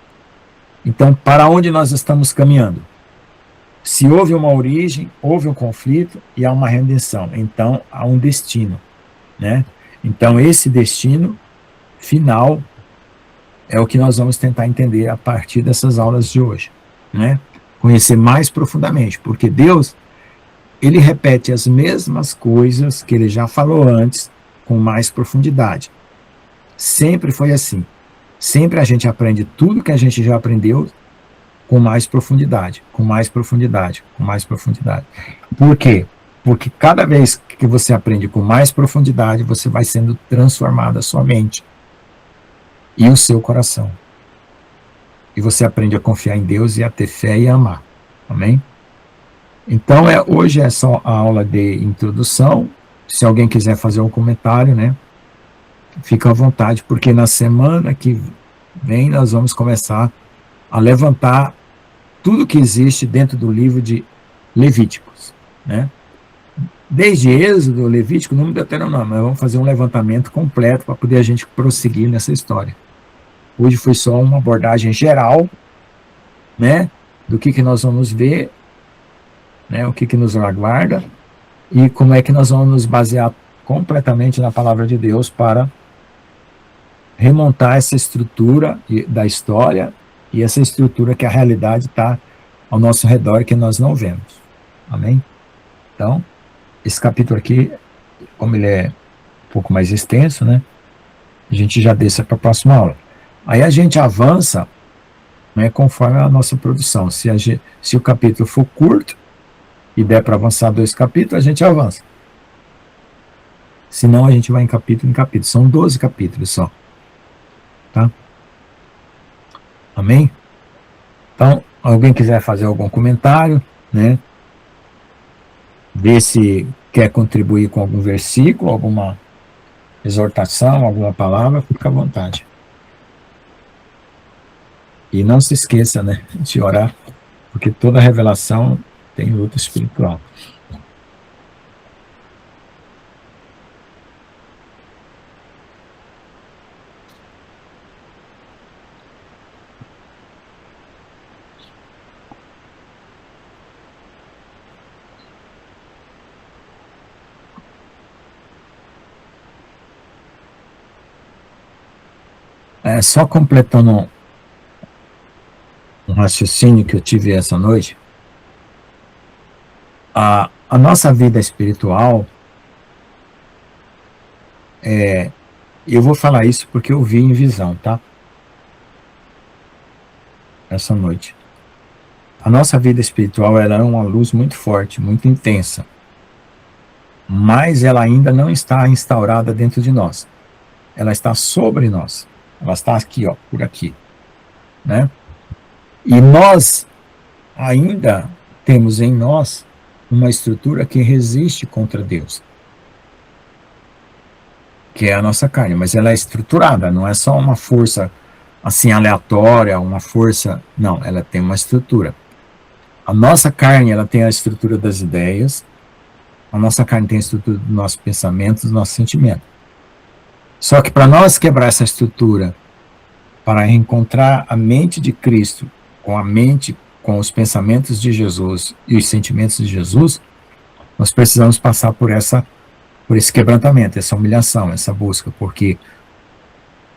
Então, para onde nós estamos caminhando? Se houve uma origem, houve um conflito e há uma redenção, então há um destino, né? Então, esse destino final é o que nós vamos tentar entender a partir dessas aulas de hoje, né? Conhecer mais profundamente, porque Deus, ele repete as mesmas coisas que ele já falou antes, com mais profundidade. Sempre foi assim. Sempre a gente aprende tudo que a gente já aprendeu com mais profundidade, com mais profundidade, com mais profundidade. Por quê? Porque cada vez que você aprende com mais profundidade, você vai sendo transformada a sua mente e o seu coração. E você aprende a confiar em Deus e a ter fé e a amar. Amém? Então, hoje é só a aula de introdução. Se alguém quiser fazer um comentário, né, fica à vontade, porque na semana que vem nós vamos começar a levantar tudo que existe dentro do livro de Levíticos, né? Desde Êxodo, Levítico, Número, Deuteronômio, mas vamos fazer um levantamento completo para poder a gente prosseguir nessa história. Hoje foi só uma abordagem geral, né, do que nós vamos ver, né, o que nos aguarda e como é que nós vamos nos basear completamente na palavra de Deus para remontar essa estrutura da história e essa estrutura que a realidade está ao nosso redor e que nós não vemos. Amém? Então, esse capítulo aqui, como ele é um pouco mais extenso, né, a gente já deixa para a próxima aula. Aí a gente avança, né, conforme a nossa produção. Se o capítulo for curto e der para avançar 2 capítulos, a gente avança. Senão a gente vai em capítulo em capítulo. São 12 capítulos só. Tá? Amém? Então, alguém quiser fazer algum comentário, né? Ver se quer contribuir com algum versículo, alguma exortação, alguma palavra, fica à vontade. E não se esqueça, né, de orar, porque toda revelação tem luta espiritual. Só completando um raciocínio que eu tive essa noite, a nossa vida espiritual, eu vou falar isso porque eu vi em visão, tá? Essa noite. A nossa vida espiritual, ela é uma luz muito forte, muito intensa, mas ela ainda não está instaurada dentro de nós. Ela está sobre nós. Ela está aqui, ó, por aqui, né? E nós ainda temos em nós uma estrutura que resiste contra Deus, que é a nossa carne, mas ela é estruturada, não é só uma força assim aleatória, uma força, não, ela tem uma estrutura. A nossa carne, ela tem a estrutura das ideias, a nossa carne tem a estrutura dos nossos pensamentos, dos nossos sentimentos. Só que para nós quebrar essa estrutura, para reencontrar a mente de Cristo com a mente, com os pensamentos de Jesus e os sentimentos de Jesus, nós precisamos passar por esse quebrantamento, essa humilhação, essa busca, porque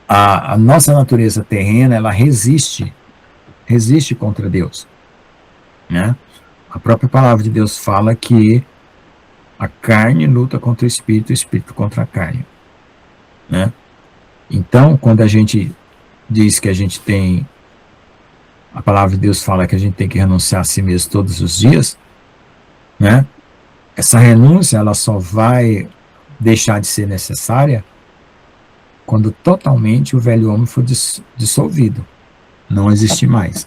a nossa natureza terrena, ela resiste contra Deus, né? A própria palavra de Deus fala que A carne luta contra o espírito contra a carne, né? Então, quando a gente diz que a gente tem, a palavra de Deus fala que a gente tem que renunciar a si mesmo todos os dias, né? Essa renúncia, ela só vai deixar de ser necessária quando totalmente o velho homem for dissolvido, não existir mais.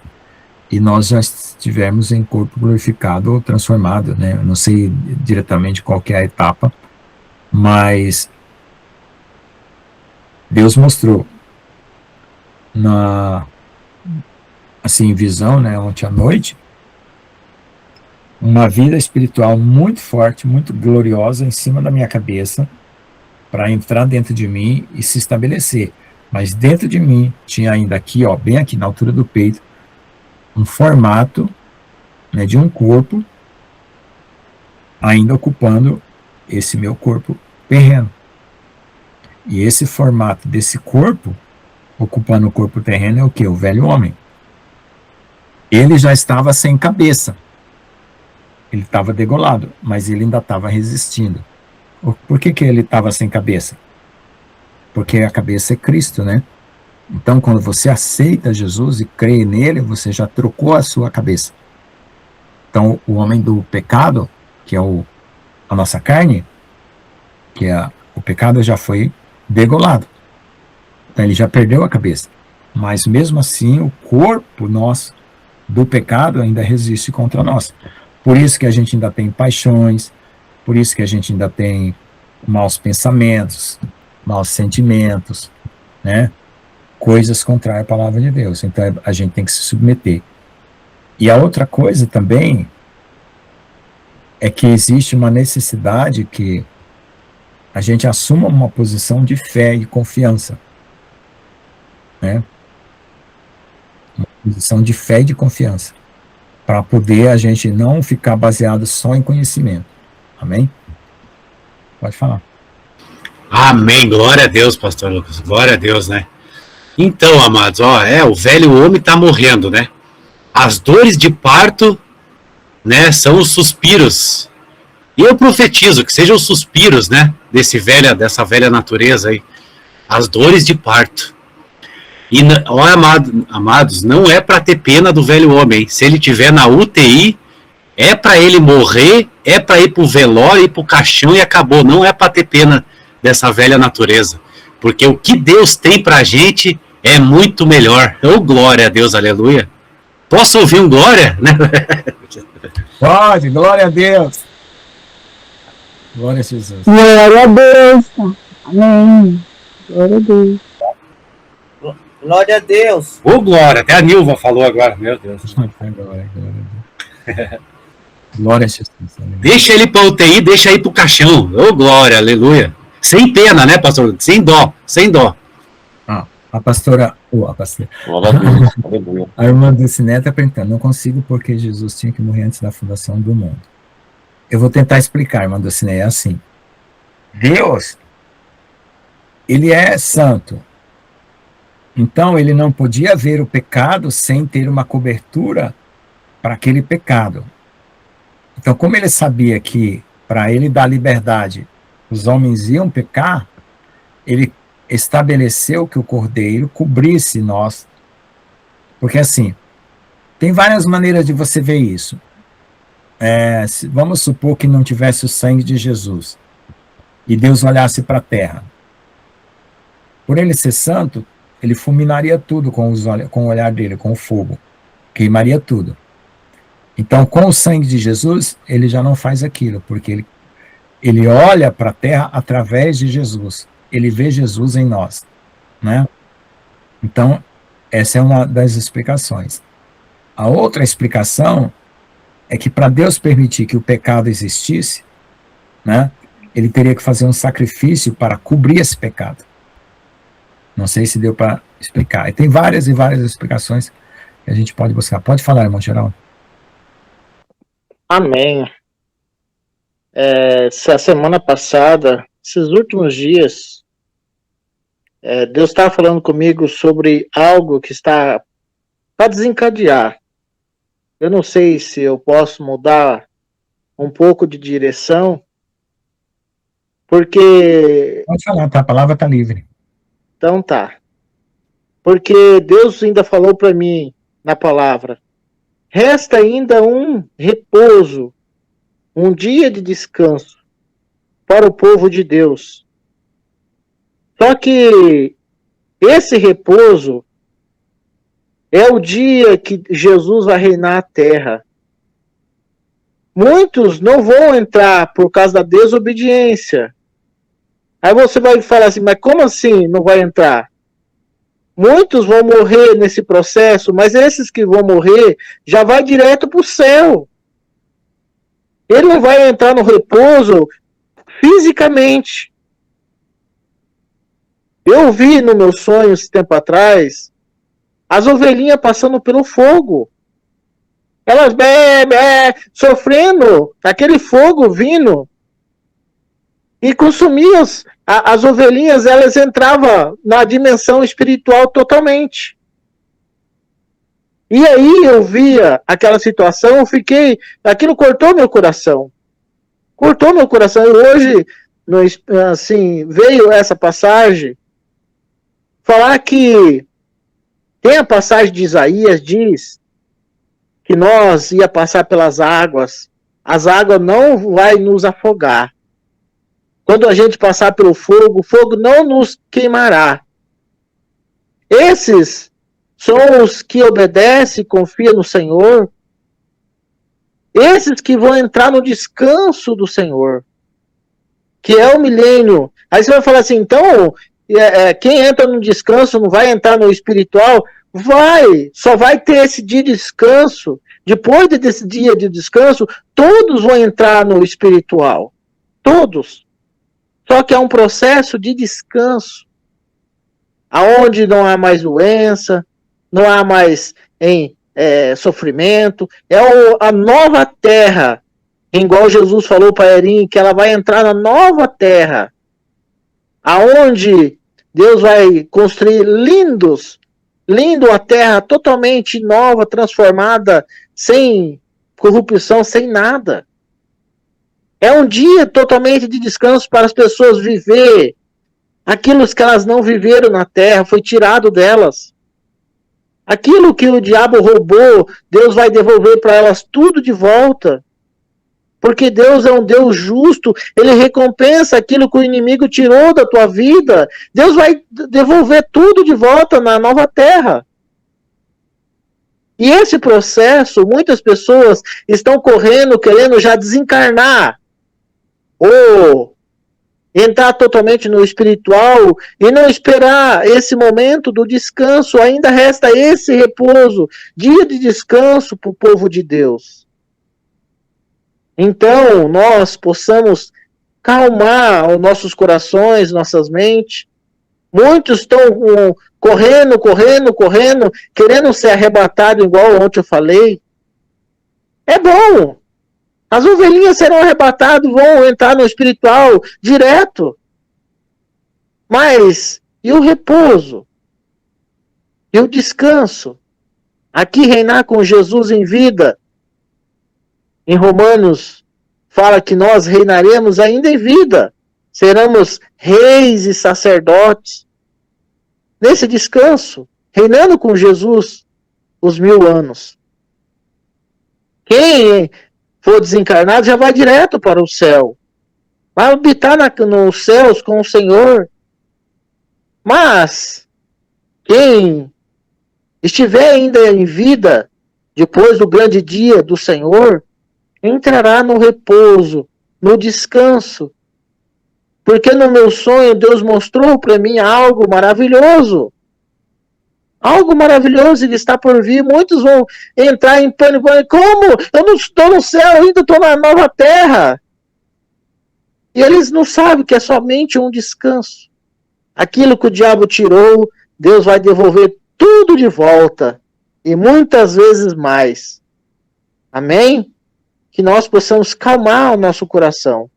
E nós já estivermos em corpo glorificado ou transformado, né? Eu não sei diretamente qual que é a etapa, mas Deus mostrou assim, em visão, né, ontem à noite, uma vida espiritual muito forte, muito gloriosa em cima da minha cabeça, para entrar dentro de mim e se estabelecer. Mas dentro de mim tinha ainda aqui, ó, bem aqui na altura do peito, um formato, né, de um corpo ainda ocupando esse meu corpo terreno. E esse formato desse corpo, ocupando o corpo terreno, é o quê? O velho homem. Ele já estava sem cabeça. Ele estava degolado, mas ele ainda estava resistindo. Por que ele estava sem cabeça? Porque a cabeça é Cristo, né? Então, quando você aceita Jesus e crê nele, você já trocou a sua cabeça. Então, o homem do pecado, que é a nossa carne, que é o pecado, já foi degolado. Então, ele já perdeu a cabeça. Mas, mesmo assim, o corpo nosso do pecado ainda resiste contra nós. Por isso que a gente ainda tem paixões, por isso que a gente ainda tem maus pensamentos, maus sentimentos, né? Coisas contrárias à palavra de Deus. Então a gente tem que se submeter. E a outra coisa também é que existe uma necessidade que a gente assuma uma posição de fé e confiança, né? Uma posição de fé e de confiança, para poder a gente não ficar baseado só em conhecimento. Amém? Pode falar. Amém, glória a Deus, pastor Lucas, glória a Deus, né? Então, amados, ó, o velho homem está morrendo, né? As dores de parto, né, são os suspiros. E eu profetizo que sejam os suspiros, né, dessa velha natureza aí. As dores de parto. E, ó, amados, não é para ter pena do velho homem. Se ele tiver na UTI, é para ele morrer, é para ir pro velório, ir pro caixão e acabou. Não é para ter pena dessa velha natureza. Porque o que Deus tem pra gente é muito melhor. Oh, glória a Deus, aleluia. Posso ouvir um glória? Pode, glória a Deus. Glória a Jesus. Glória a Deus. Amém. Glória a Deus. Glória a Deus. Ô, glória. Até a Nilva falou agora. Meu Deus. Glória a Jesus. Deixa ele pra UTI, deixa ele pro caixão. Ô, glória, aleluia. Sem pena, né, pastor? Sem dó, sem dó. A pastora, a irmã Dulcinea está perguntando, não consigo porque Jesus tinha que morrer antes da fundação do mundo. Eu vou tentar explicar, irmã Dulcinea, é assim. Deus, ele é santo. Então, ele não podia ver o pecado sem ter uma cobertura para aquele pecado. Então, como ele sabia que, para ele dar liberdade, os homens iam pecar, ele estabeleceu que o cordeiro cobrisse nós. Porque assim, tem várias maneiras de você ver isso. Vamos supor que não tivesse o sangue de Jesus e Deus olhasse para a terra. Por ele ser santo, ele fulminaria tudo com o olhar dele, com o fogo. Queimaria tudo. Então, com o sangue de Jesus, ele já não faz aquilo, porque ele olha para a terra através de Jesus. Ele vê Jesus em nós, né? Então, essa é uma das explicações. A outra explicação é que para Deus permitir que o pecado existisse, né, ele teria que fazer um sacrifício para cobrir esse pecado. Não sei se deu para explicar. E tem várias e várias explicações que a gente pode buscar. Pode falar, irmão Geraldo. Amém. Essa semana passada, esses últimos dias, Deus estava falando comigo sobre algo que está para desencadear. Eu não sei se eu posso mudar um pouco de direção, Porque, Pode falar, tá? A palavra está livre. então tá. Porque Deus ainda falou para mim na palavra, resta ainda um repouso, um dia de descanso para o povo de Deus. Só que esse repouso é o dia que Jesus vai reinar a terra. Muitos não vão entrar por causa da desobediência. Aí você vai falar assim, mas como assim não vai entrar? Muitos vão morrer nesse processo, mas esses que vão morrer já vai direto para o céu. Ele não vai entrar no repouso fisicamente. Eu vi no meu sonho, esse tempo atrás, as ovelhinhas passando pelo fogo. Elas sofrendo, aquele fogo vindo. E consumia as ovelhinhas, elas entravam na dimensão espiritual totalmente. E aí eu via aquela situação, eu fiquei, aquilo cortou meu coração. Cortou meu coração. E hoje, assim, veio essa passagem, falar que tem a passagem de Isaías, diz que nós ia passar pelas águas, as águas não vai nos afogar. Quando a gente passar pelo fogo, o fogo não nos queimará. Esses são os que obedecem e confiam no Senhor. Esses que vão entrar no descanso do Senhor, que é o milênio. Aí você vai falar assim, então, quem entra no descanso não vai entrar no espiritual? Vai, só vai ter esse dia de descanso. Depois desse dia de descanso, todos vão entrar no espiritual. Todos. Só que é um processo de descanso, aonde não há mais doença, não há mais sofrimento. É a nova terra, igual Jesus falou para Erim, que ela vai entrar na nova terra, aonde Deus vai construir lindo a terra totalmente nova, transformada, sem corrupção, sem nada. É um dia totalmente de descanso para as pessoas viver aquilo que elas não viveram na terra, foi tirado delas. Aquilo que o diabo roubou, Deus vai devolver para elas tudo de volta. Porque Deus é um Deus justo, Ele recompensa aquilo que o inimigo tirou da tua vida. Deus vai devolver tudo de volta na nova terra. E esse processo, muitas pessoas estão correndo, querendo já desencarnar, ou entrar totalmente no espiritual e não esperar esse momento do descanso. Ainda resta esse repouso, dia de descanso para o povo de Deus. Então, nós possamos calmar os nossos corações, nossas mentes. Muitos estão correndo, querendo ser arrebatados, igual ontem eu falei. É bom. As ovelhinhas serão arrebatadas, vão entrar no espiritual direto. Mas, e o repouso? E o descanso? Aqui reinar com Jesus em vida. Em Romanos, fala que nós reinaremos ainda em vida. Seremos reis e sacerdotes. Nesse descanso, reinando com Jesus os 1000 anos. Quem for desencarnado já vai direto para o céu. Vai habitar nos céus com o Senhor. Mas, quem estiver ainda em vida, depois do grande dia do Senhor, entrará no repouso, no descanso. Porque no meu sonho Deus mostrou para mim algo maravilhoso. Algo maravilhoso ele está por vir. Muitos vão entrar em pânico. Como? Eu não estou no céu, ainda estou na nova terra. E eles não sabem que é somente um descanso. Aquilo que o diabo tirou, Deus vai devolver tudo de volta. E muitas vezes mais. Amém? Que nós possamos calmar o nosso coração.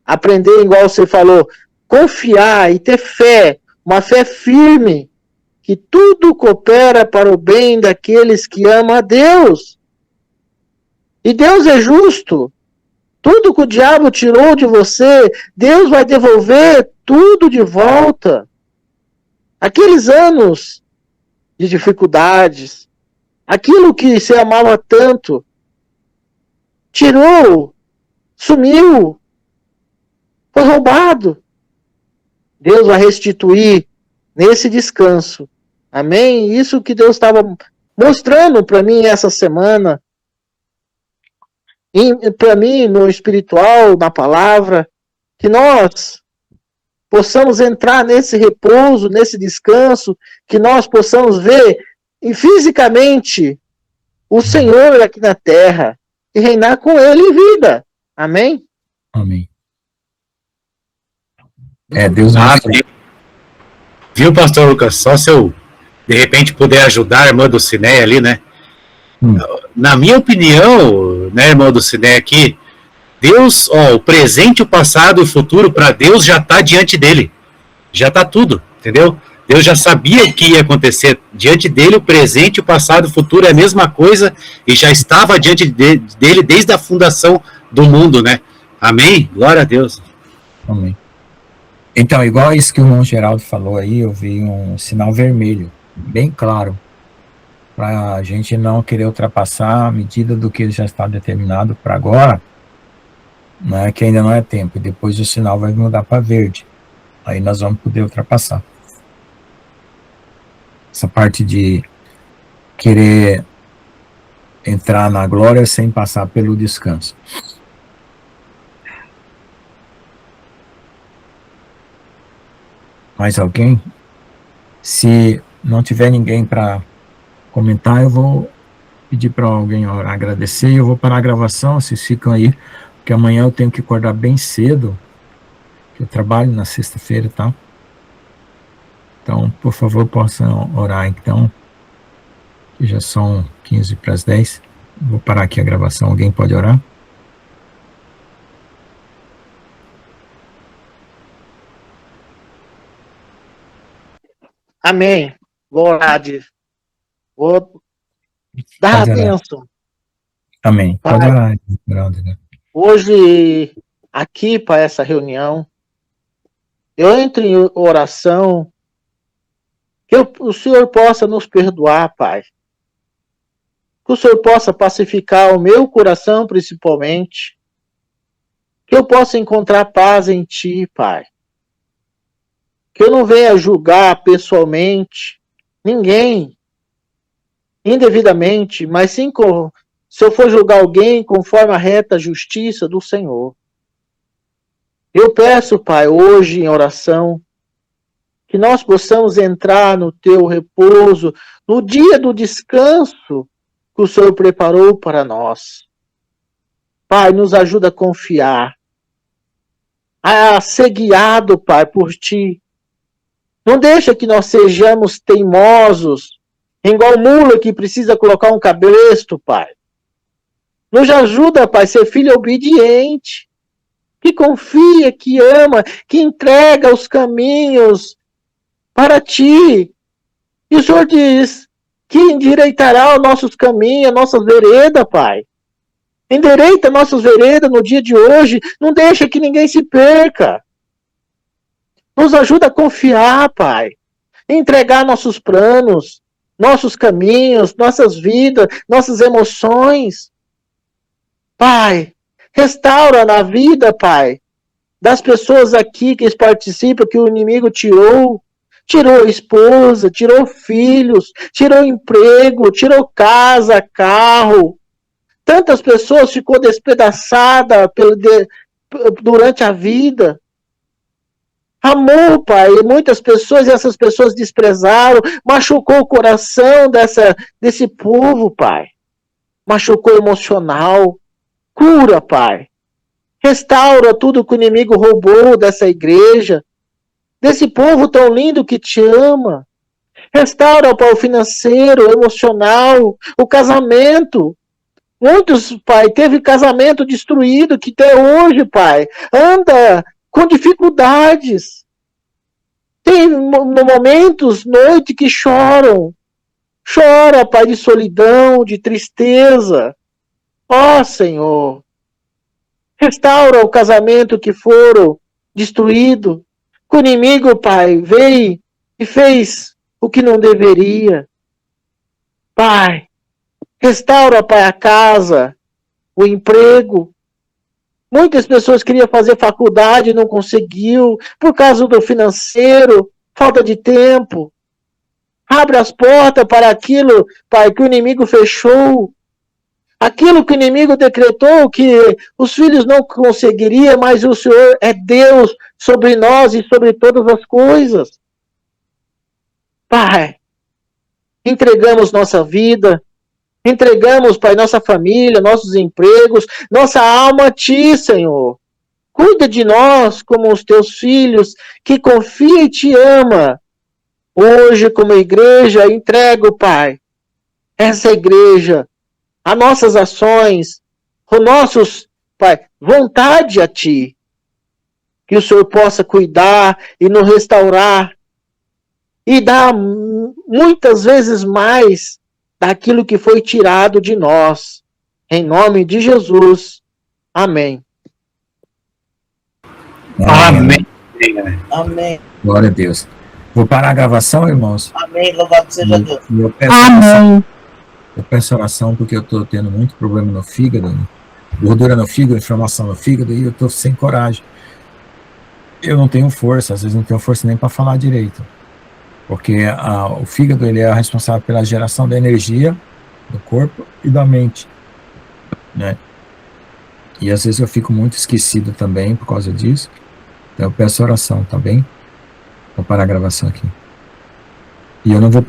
Aprender, igual você falou, confiar e ter fé. Uma fé firme. Que tudo coopera para o bem daqueles que amam a Deus. E Deus é justo. Tudo que o diabo tirou de você, Deus vai devolver tudo de volta. Aqueles anos de dificuldades, aquilo que você amava tanto, tirou, sumiu, foi roubado. Deus vai restituir nesse descanso. Amém? Isso que Deus estava mostrando para mim essa semana, para mim no espiritual, na palavra, que nós possamos entrar nesse repouso, nesse descanso, que nós possamos ver fisicamente o Senhor aqui na terra e reinar com Ele em vida. Amém? Amém. Deus Viu, pastor Lucas? Só se eu, de repente, puder ajudar a irmã do Ciné ali, né? Na minha opinião, né, irmã do Ciné aqui, Deus, o presente, o passado e o futuro, para Deus já está diante dele. Já está tudo, entendeu? Deus já sabia o que ia acontecer. Diante dele, o presente, o passado e o futuro é a mesma coisa e já estava diante dele desde a fundação do mundo, né? Amém? Glória a Deus. Amém. Então, igual isso que o irmão Geraldo falou aí, eu vi um sinal vermelho, bem claro, para a gente não querer ultrapassar a medida do que já está determinado para agora, né, que ainda não é tempo, e depois o sinal vai mudar para verde, aí nós vamos poder ultrapassar. Essa parte de querer entrar na glória sem passar pelo descanso. Mais alguém? Se não tiver ninguém para comentar, eu vou pedir para alguém orar, agradecer, e eu vou parar a gravação, vocês ficam aí, porque amanhã eu tenho que acordar bem cedo, que eu trabalho na sexta-feira, tá? Então, por favor, possam orar, então, que já são 15 para as 10, vou parar aqui a gravação, alguém pode orar? Amém. Vou orar, vou dar a bênção. Amém. Pode Pai, orar. hoje, aqui para essa reunião, eu entro em oração, que o Senhor possa nos perdoar, Pai. Que o Senhor possa pacificar o meu coração, principalmente. Que eu possa encontrar paz em Ti, Pai. Que eu não venha julgar pessoalmente ninguém indevidamente, mas sim se eu for julgar alguém conforme a reta justiça do Senhor. Eu peço, Pai, hoje em oração, que nós possamos entrar no Teu repouso, no dia do descanso que o Senhor preparou para nós. Pai, nos ajuda a confiar, a ser guiado, Pai, por Ti. Não deixa que nós sejamos teimosos, igual mula que precisa colocar um cabresto, Pai. Nos ajuda, Pai, a ser filho obediente, que confia, que ama, que entrega os caminhos para Ti. E o Senhor diz que endireitará os nossos caminhos, a nossa vereda, Pai. Endireita nossas veredas no dia de hoje, não deixa que ninguém se perca. Nos ajuda a confiar, Pai. Entregar nossos planos, nossos caminhos, nossas vidas, nossas emoções. Pai, restaura na vida, Pai, das pessoas aqui que participam, que o inimigo tirou. Tirou a esposa, tirou filhos, tirou emprego, tirou casa, carro. Tantas pessoas ficou despedaçada durante a vida. Amou, Pai, muitas pessoas, e essas pessoas desprezaram, machucou o coração desse povo, Pai. Machucou emocional. Cura, Pai. Restaura tudo que o inimigo roubou dessa igreja, desse povo tão lindo que Te ama. Restaura, Pai, o financeiro, o emocional, o casamento. Muitos, Pai, teve casamento destruído, que até hoje, Pai, anda com dificuldades. Tem momentos, noite, que choram. Chora, Pai, de solidão, de tristeza. Ó, Senhor, Restaura o casamento que foram destruído. O inimigo, Pai, veio e fez o que não deveria. Pai, restaura, Pai, a casa, o emprego. Muitas pessoas queriam fazer faculdade e não conseguiu, por causa do financeiro, falta de tempo. Abre as portas para aquilo, Pai, que o inimigo fechou. Aquilo que o inimigo decretou que os filhos não conseguiriam, mas o Senhor é Deus sobre nós e sobre todas as coisas. Pai, entregamos nossa vida, entregamos, Pai, nossa família, nossos empregos, nossa alma a Ti, Senhor. Cuida de nós como os Teus filhos, que confia e Te ama. Hoje, como igreja, entrego, Pai, essa igreja, as nossas ações, os nossos, Pai, vontade a Ti. Que o Senhor possa cuidar e nos restaurar e dar muitas vezes mais daquilo que foi tirado de nós. Em nome de Jesus. Amém. Amém. Amém. Glória a Deus. Vou parar a gravação, irmãos. Amém. Louvado seja Deus. E eu peço oração, Amém. porque eu estou tendo muito problema no fígado, né? Gordura no fígado, inflamação no fígado, e eu estou sem coragem. Eu não tenho força, às vezes não tenho força nem para falar direito. Porque o fígado ele é responsável pela geração da energia do corpo e da mente, né? E às vezes eu fico muito esquecido também por causa disso. Então eu peço oração, tá bem? Vou parar a gravação aqui. E eu não vou